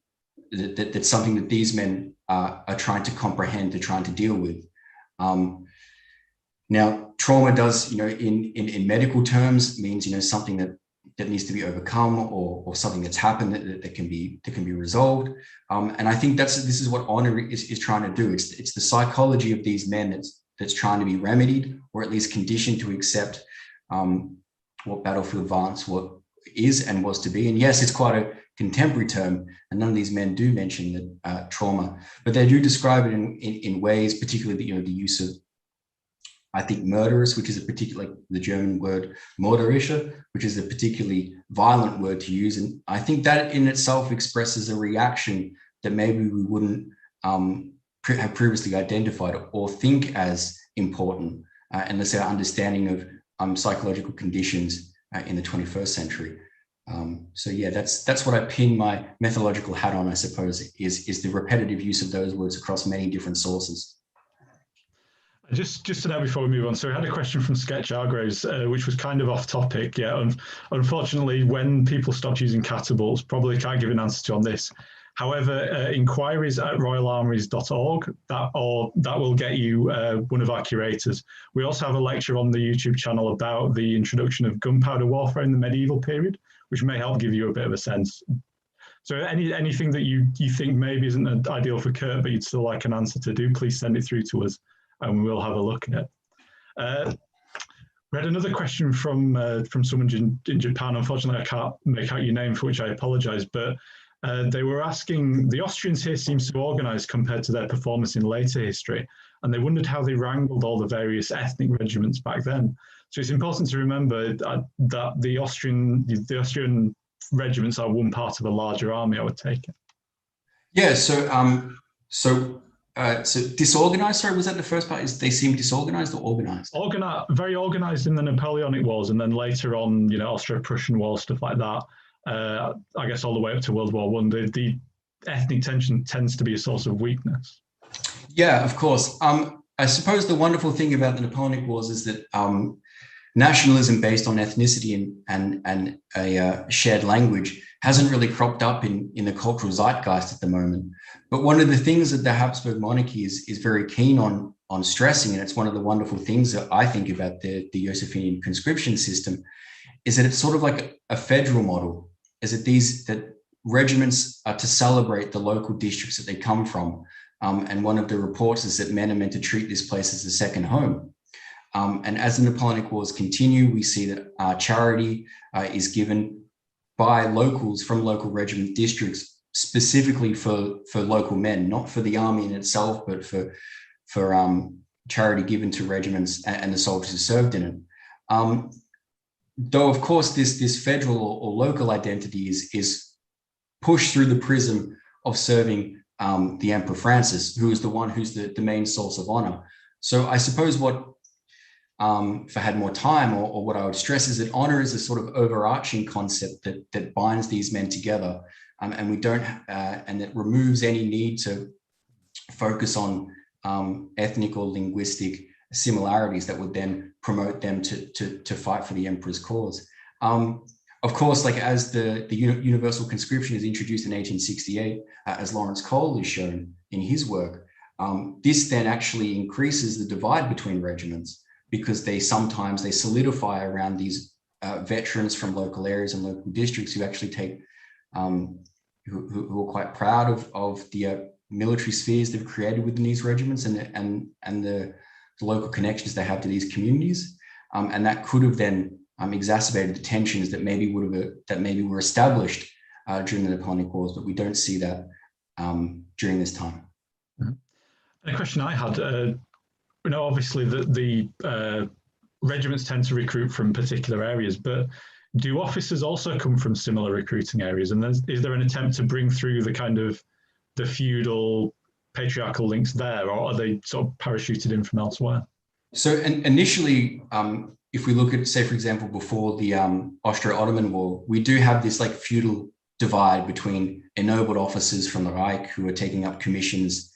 That's something that these men are trying to comprehend, they're trying to deal with. Now, trauma does, in medical terms, means something that needs to be overcome or something that's happened that can be resolved. And I think this is what honor is trying to do. It's the psychology of these men that's trying to be remedied, or at least conditioned to accept what battlefield violence is and was to be. And yes, it's quite a contemporary term, and none of these men do mention that trauma, but they do describe it in ways, particularly the use of, I think, murderous, which is a particular, like the German word mörderische, which is a particularly violent word to use. And I think that in itself expresses a reaction that maybe we wouldn't have previously identified or think as important unless our understanding of psychological conditions in the 21st century. So yeah, that's what I pin my methodological hat on, I suppose, is the repetitive use of those words across many different sources. Just to know before we move on, so we had a question from Sketch Hargraves, which was kind of off topic. Yeah, unfortunately, when people stopped using catapults, probably can't give an answer to on this. However, inquiries at royalarmouries.org, that will get you one of our curators. We also have a lecture on the YouTube channel about the introduction of gunpowder warfare in the medieval period, which may help give you a bit of a sense. So anything that you think maybe isn't ideal for Kurt, but you'd still like an answer to, do please send it through to us, and we'll have a look at it. We had another question from someone in Japan. Unfortunately, I can't make out your name, for which I apologise, but they were asking, the Austrians here seem so organised compared to their performance in later history, and they wondered how they wrangled all the various ethnic regiments back then. So it's important to remember that the Austrian regiments are one part of a larger army, I would take it. Yeah, so disorganized, sorry, was that the first part? Is they seem disorganized or organized? Very organized in the Napoleonic Wars, and then later on, Austro-Prussian War, stuff like that. I guess all the way up to World War One, the ethnic tension tends to be a source of weakness. Yeah, of course. I suppose the wonderful thing about the Napoleonic Wars is that nationalism based on ethnicity and a shared language hasn't really cropped up in the cultural zeitgeist at the moment. But one of the things that the Habsburg monarchy is very keen on stressing, and it's one of the wonderful things that I think about the Josephinian conscription system, is that it's sort of like a federal model, is that regiments are to celebrate the local districts that they come from. And one of the reports is that men are meant to treat this place as a second home. And as the Napoleonic Wars continue, we see that charity is given by locals from local regiment districts, specifically for local men, not for the army in itself, but for charity given to regiments and the soldiers who served in it. Though, of course, this federal or local identity is pushed through the prism of serving the Emperor Francis, who is the one who's the main source of honor. So I suppose what, if I had more time, or what I would stress, is that honor is a sort of overarching concept that binds these men together, and we don't, and that removes any need to focus on ethnic or linguistic similarities that would then promote them to fight for the emperor's cause. Of course, like as the universal conscription is introduced in 1868, as Lawrence Cole has shown in his work, this then actually increases the divide between regiments, because they solidify around these veterans from local areas and local districts who actually take, who are quite proud of the military spheres they've created within these regiments and the local connections they have to these communities, and that could have then exacerbated the tensions that maybe were established during the Napoleonic Wars, but we don't see that during this time. Mm-hmm. A question I had. Obviously the regiments tend to recruit from particular areas, but do officers also come from similar recruiting areas? And is there an attempt to bring through the kind of the feudal patriarchal links there, or are they sort of parachuted in from elsewhere? So initially, if we look at, say, for example, before the Austro-Ottoman War, we do have this like feudal divide between ennobled officers from the Reich who are taking up commissions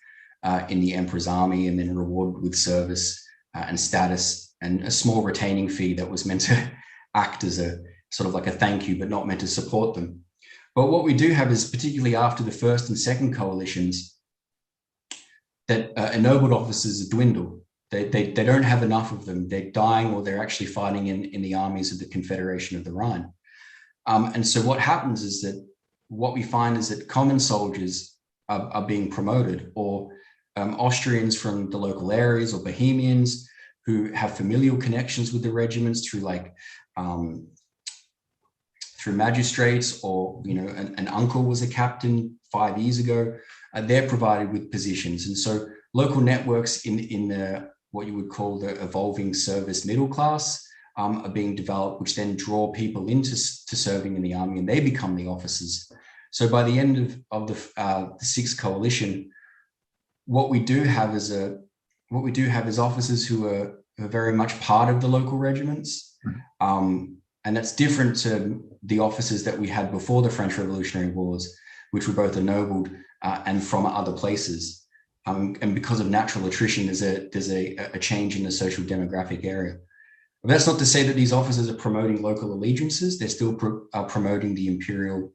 in the emperor's army and then rewarded with service and status and a small retaining fee that was meant to act as a sort of like a thank you, but not meant to support them. But what we do have is, particularly after the first and second coalitions, that ennobled officers dwindle. They don't have enough of them. They're dying, or they're actually fighting in the armies of the Confederation of the Rhine. And so what happens is that what we find is that common soldiers are being promoted, or Austrians from the local areas, or Bohemians who have familial connections with the regiments through through magistrates, or an uncle was a captain 5 years ago. They're provided with positions, and so local networks in the what you would call the evolving service middle class are being developed, which then draw people into serving in the army, and they become the officers. So by the end of the Sixth Coalition, what we do have is officers who are very much part of the local regiments, and that's different to the officers that we had before the French Revolutionary Wars, which were both ennobled and from other places. And because of natural attrition, there's a change in the social demographic area. But that's not to say that these officers are promoting local allegiances. They're still promoting the imperial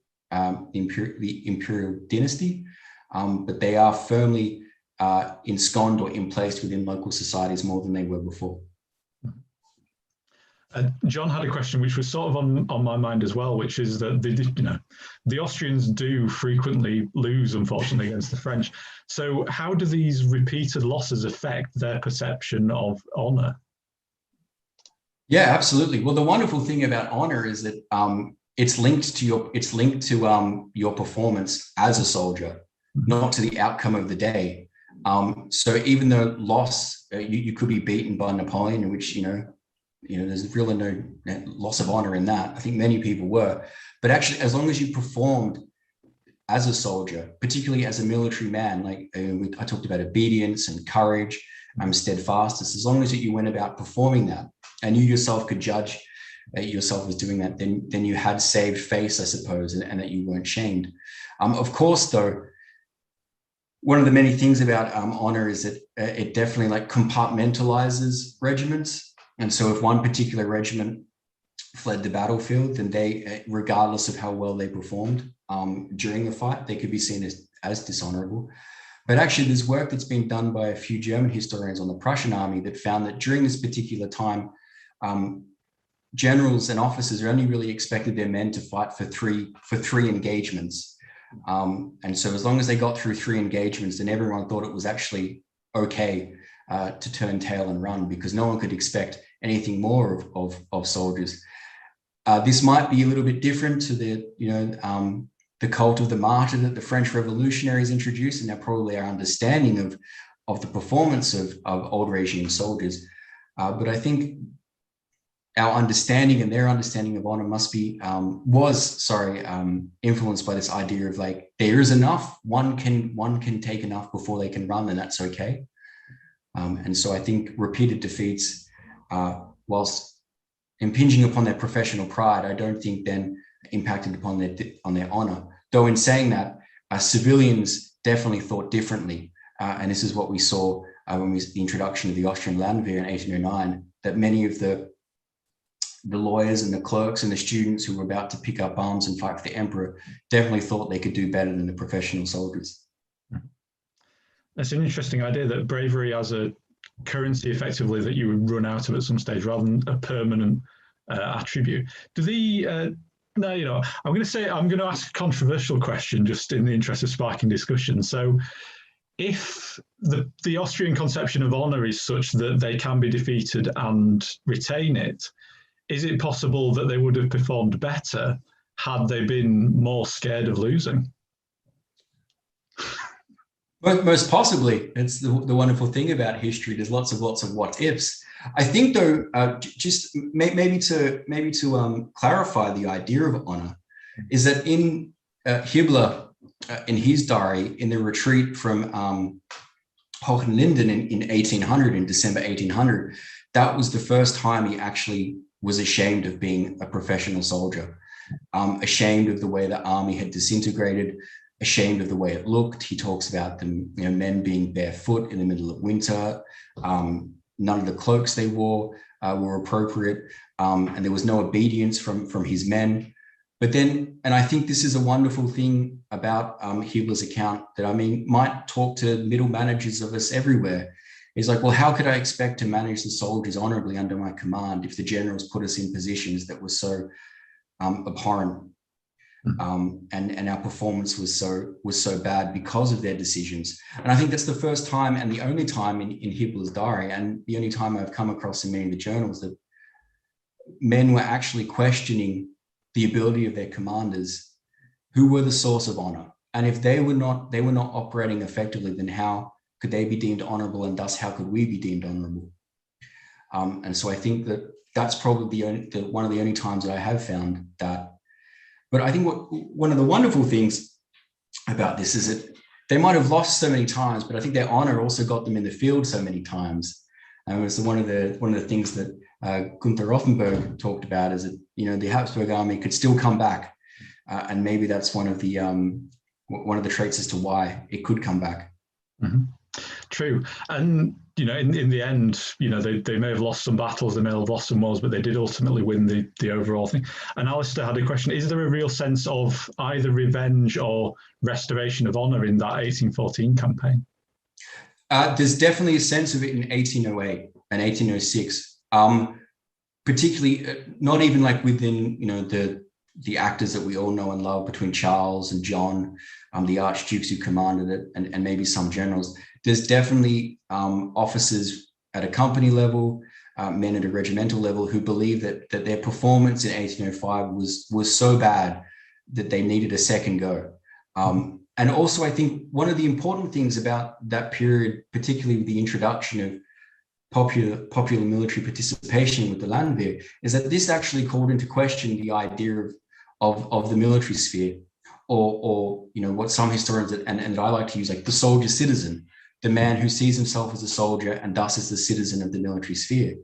dynasty, but they are firmly ensconced or emplaced within local societies more than they were before. John had a question which was sort of on my mind as well, which is that the Austrians do frequently lose, unfortunately, against the French. So how do these repeated losses affect their perception of honour? Yeah, absolutely. Well, the wonderful thing about honour is that it's linked to your performance as a soldier, not to the outcome of the day. So even though you could be beaten by Napoleon, in which there's really no loss of honor in that. I think many people were, but actually, as long as you performed as a soldier, particularly as a military man, like I talked about obedience and courage, steadfastness, as long as you went about performing that and you yourself could judge that yourself was doing that, then you had saved face, I suppose, and that you weren't shamed. Of course, though, one of the many things about honor is that it definitely compartmentalizes regiments. And so if one particular regiment fled the battlefield, then they, regardless of how well they performed during the fight, they could be seen as dishonorable. But actually, there's work that's been done by a few German historians on the Prussian army that found that during this particular time, generals and officers are only really expected their men to fight for three engagements. And so as long as they got through 3 engagements, then everyone thought it was actually okay to turn tail and run, because no one could expect anything more of soldiers. This might be a little bit different to the cult of the martyr that the French revolutionaries introduced, and now probably our understanding of the performance of old regime soldiers. But I think our understanding and their understanding of honor was influenced by this idea of there is enough. One can take enough before they can run, and that's okay. And so I think repeated defeats, whilst impinging upon their professional pride, I don't think then impacted upon their honor. Though in saying that, civilians definitely thought differently. And this is what we saw when the introduction of the Austrian Landwehr in 1809, that many of the lawyers and the clerks and the students who were about to pick up arms and fight for the emperor definitely thought they could do better than the professional soldiers. That's an interesting idea, that bravery as a currency effectively that you would run out of at some stage rather than a permanent attribute. I'm going to ask a controversial question just in the interest of sparking discussion. So if the Austrian conception of honour is such that they can be defeated and retain it, is it possible that they would have performed better had they been more scared of losing? Most possibly. It's the wonderful thing about history. There's lots of what ifs. I think, though, just maybe to clarify the idea of honor, is that in Hibbler, in his diary, in the retreat from Hohenlinden in 1800, in December 1800, that was the first time he actually was ashamed of being a professional soldier, ashamed of the way the army had disintegrated, ashamed of the way it looked. He talks about them, men being barefoot in the middle of winter. None of the cloaks they wore were appropriate, and there was no obedience from his men. But then, and I think this is a wonderful thing about Hibbler's account that might talk to middle managers of us everywhere. It's well, how could I expect to manage the soldiers honorably under my command if the generals put us in positions that were so abhorrent? And our performance was so bad because of their decisions. And I think that's the first time and the only time in Hibbler's diary, and the only time I've come across in many of the journals, that men were actually questioning the ability of their commanders, who were the source of honor. And if they were not operating effectively, then how could they be deemed honorable, and thus how could we be deemed honorable? And so I think that's probably one of the only times that I have found that. But I think one of the wonderful things about this is that they might have lost so many times, but I think their honor also got them in the field so many times. And it's one of the things that Gunther Rothenberg talked about, is that the Habsburg army could still come back, and maybe that's one of the traits as to why it could come back. Mm-hmm. True. And in the end, they may have lost some battles, they may have lost some wars, but they did ultimately win the overall thing. And Alistair had a question: is there a real sense of either revenge or restoration of honour in that 1814 campaign? There's definitely a sense of it in 1808 and 1806. particularly not even like within, you know, the actors that we all know and love between Charles and John, the archdukes who commanded it, and maybe some generals. There's definitely officers at a company level, men at a regimental level, who believe that their performance in 1805 was so bad that they needed a second go. And also, I think one of the important things about that period, particularly with the introduction of popular military participation with the Landwehr, is that this actually called into question the idea of the military sphere, or you know, what some historians and I like to use, like the soldier citizen, the man who sees himself as a soldier and thus is the citizen of the military sphere.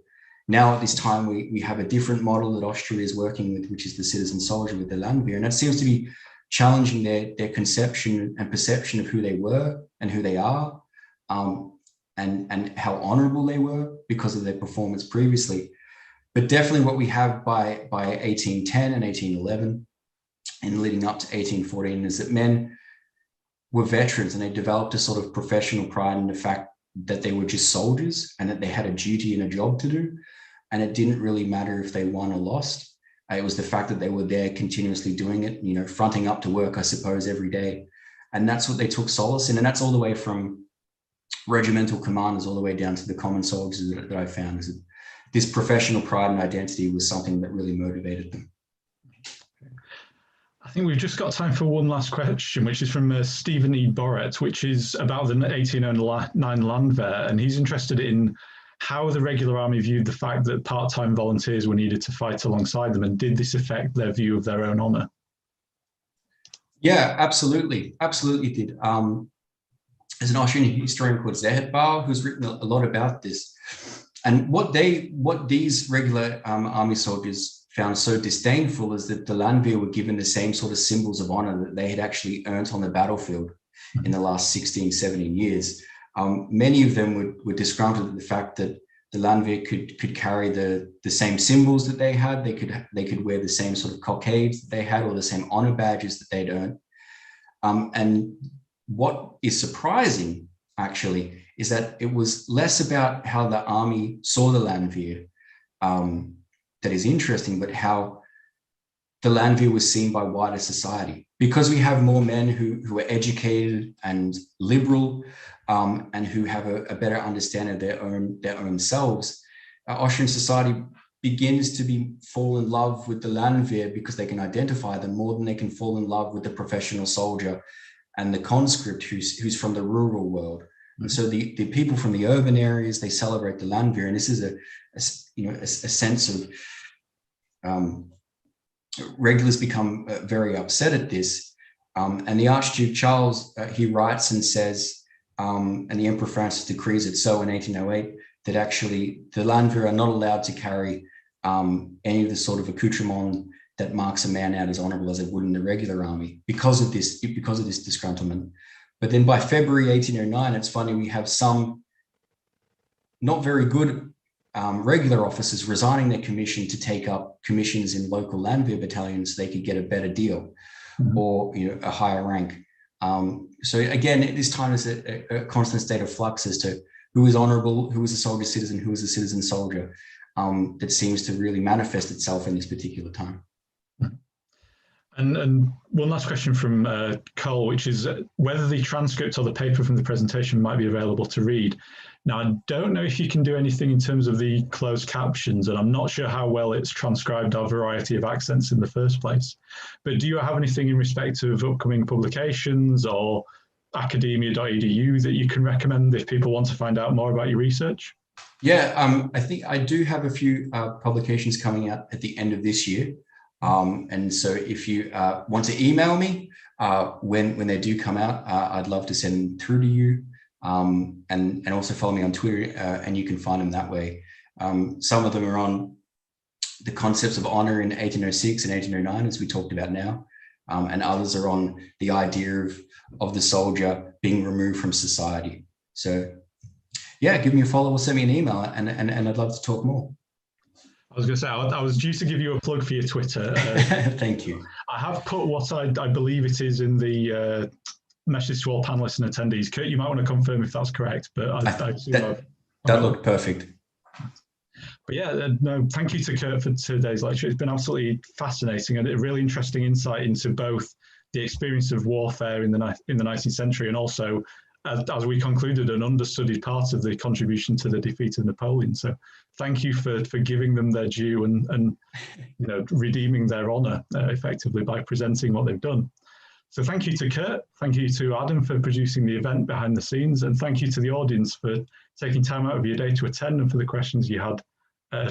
Now at this time, we have a different model that Austria is working with, which is the citizen soldier with the Landwehr, and that seems to be challenging their conception and perception of who they were and who they are, and how honorable they were because of their performance previously. But definitely what we have by 1810 and 1811 and leading up to 1814 is that men were veterans, and they developed a sort of professional pride in the fact that they were just soldiers and that they had a duty and a job to do. And it didn't really matter if they won or lost. It was the fact that they were there continuously doing it, you know, fronting up to work, I suppose, every day. And that's what they took solace in. And that's all the way from regimental commanders all the way down to the common soldiers that I found, is that this professional pride and identity was something that really motivated them. I think we've just got time for one last question, which is from Stephen E. Borrett, which is about the 1809 Landwehr. And he's interested in how the regular army viewed the fact that part-time volunteers were needed to fight alongside them, and did this affect their view of their own honour? Yeah, absolutely. Absolutely did. There's an Austrian historian called Zehetbau who's written a lot about this. And what these regular army soldiers found so disdainful is that the Landwehr were given the same sort of symbols of honour that they had actually earned on the battlefield in the last 16, 17 years. Many of them were disgruntled at the fact that the Landwehr could carry the same symbols that they had. They could wear the same sort of cockades that they had, or the same honor badges that they'd earned. And what is surprising, actually, is that it was less about how the army saw the Landwehr that is interesting, but how the Landwehr was seen by wider society. Because we have more men who are educated and liberal, and who have a better understanding of their own selves, Austrian society begins to fall in love with the Landwehr because they can identify them more than they can fall in love with the professional soldier and the conscript who's from the rural world. And so the people from the urban areas, they celebrate the Landwehr, and this is a sense of regulars become very upset at this. And the Archduke Charles, he writes and says, and the Emperor Francis decrees it so in 1808, that actually the Landwehr are not allowed to carry any of the sort of accoutrement that marks a man out as honorable as it would in the regular army because of this disgruntlement. But then by February 1809, it's funny, we have some not very good regular officers resigning their commission to take up commissions in local Landwehr battalions so they could get a better deal or a higher rank. So again, at this time is a constant state of flux as to who is honorable, who is a soldier citizen, who is a citizen soldier, that seems to really manifest itself in this particular time. And one last question from Cole, which is whether the transcript or the paper from the presentation might be available to read. Now, I don't know if you can do anything in terms of the closed captions, and I'm not sure how well it's transcribed our variety of accents in the first place. But do you have anything in respect of upcoming publications or academia.edu that you can recommend if people want to find out more about your research? Yeah, I think I do have a few publications coming out at the end of this year. And so if you want to email me when they do come out, I'd love to send them through to you. And also follow me on Twitter, and you can find them that way. Some of them are on the concepts of honor in 1806 and 1809, as we talked about now, and others are on the idea of the soldier being removed from society. So yeah, give me a follow or send me an email, and I'd love to talk more. I was going to say, I was due to give you a plug for your Twitter. Thank you. I have put what I believe it is in the message to all panelists and attendees. Kurt, you might want to confirm if that's correct, but that looked perfect. But yeah, no, thank you to Kurt for today's lecture. It's been absolutely fascinating and a really interesting insight into both the experience of warfare in the 19th century and also, as we concluded, an understudied part of the contribution to the defeat of Napoleon. So thank you for giving them their due and redeeming their honour effectively by presenting what they've done. So thank you to Kurt, thank you to Adam for producing the event behind the scenes, and thank you to the audience for taking time out of your day to attend and for the questions you had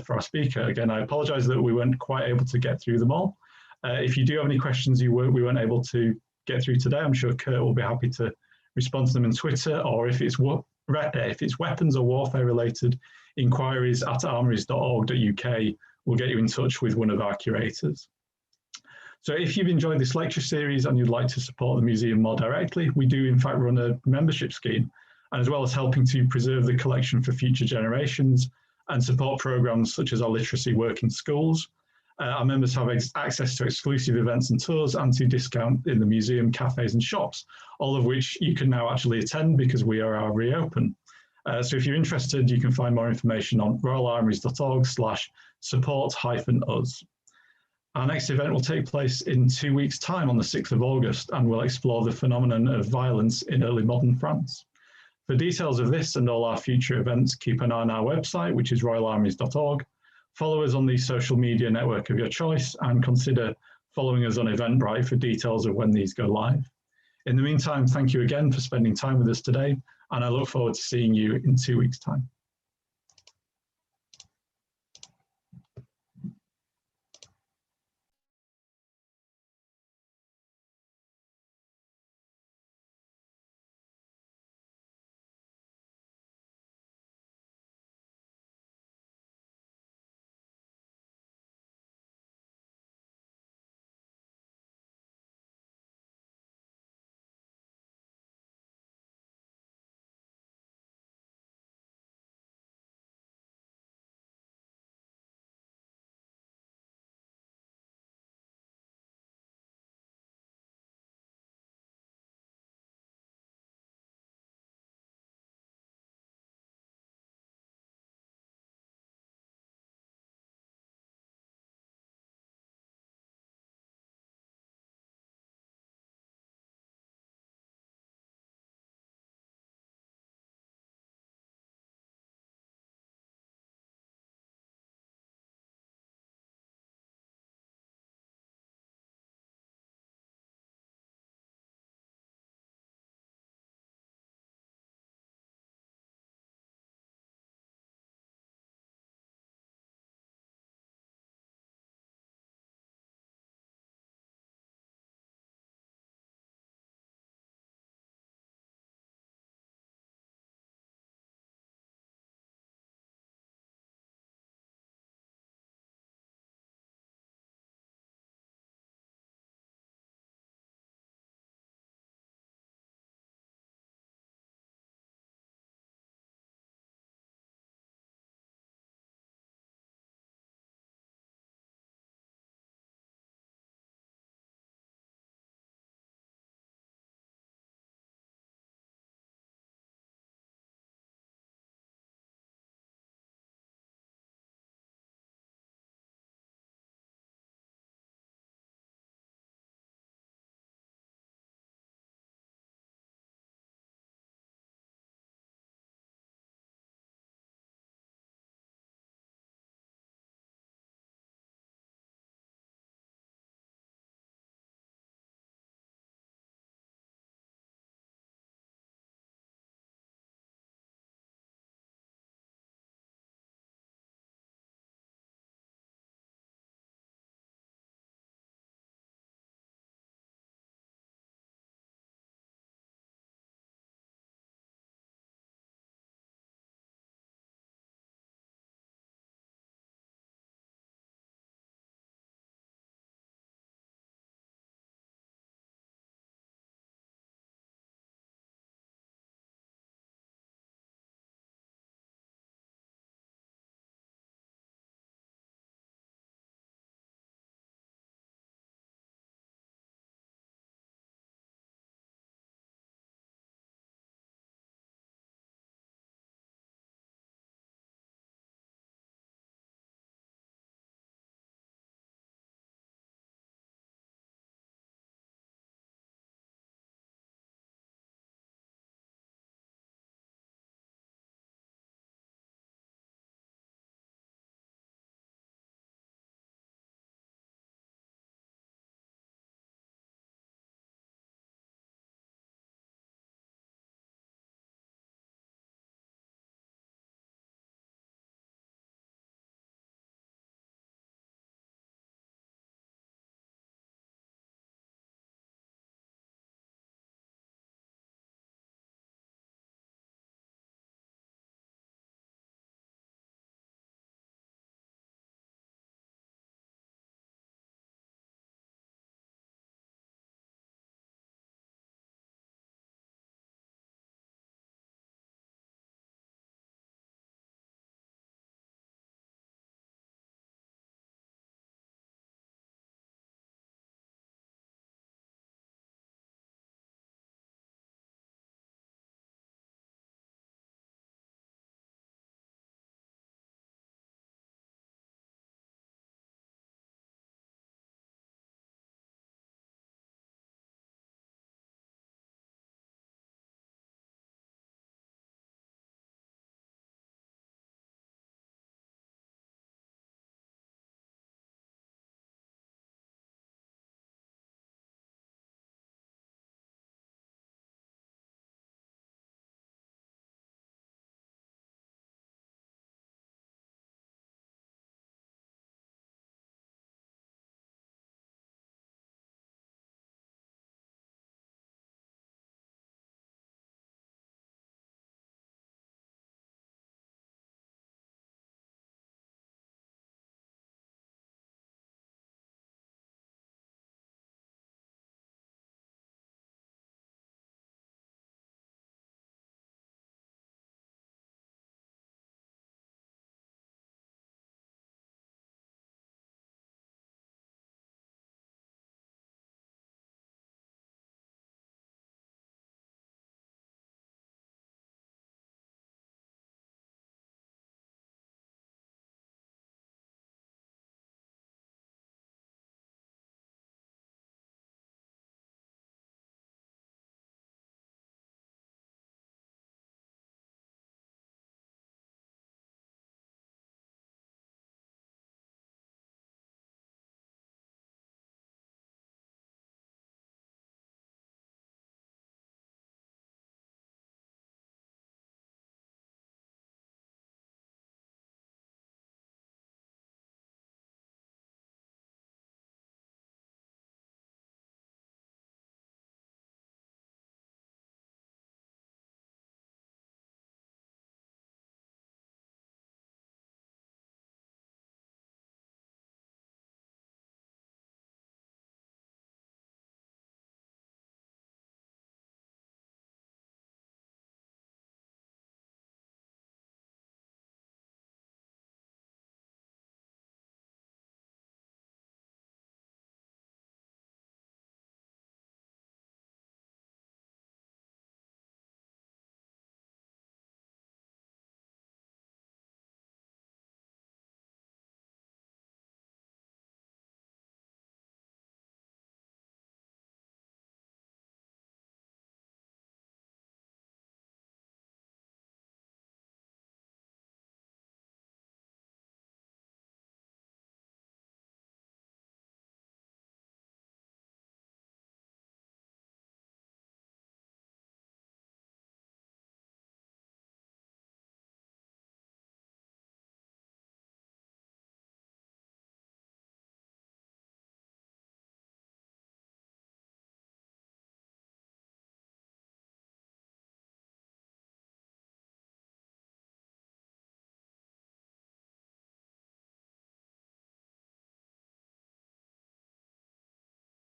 for our speaker. Again, I apologise that we weren't quite able to get through them all. If you do have any questions we weren't able to get through today, I'm sure Kurt will be happy to respond to them on Twitter, or if it's weapons or warfare related, inquiries at armories.org.uk will get you in touch with one of our curators. So if you've enjoyed this lecture series and you'd like to support the museum more directly, we do in fact run a membership scheme, and as well as helping to preserve the collection for future generations and support programs such as our literacy work in schools, our members have access to exclusive events and tours and to discount in the museum, cafes and shops, all of which you can now actually attend because we are now reopen. So if you're interested, you can find more information on royalarmouries.org/support-us. Our next event will take place in 2 weeks' time on the 6th of August, and we'll explore the phenomenon of violence in early modern France. For details of this and all our future events, keep an eye on our website, which is royalarmouries.org. Follow us on the social media network of your choice, and consider following us on Eventbrite for details of when these go live. In the meantime, thank you again for spending time with us today, and I look forward to seeing you in 2 weeks' time.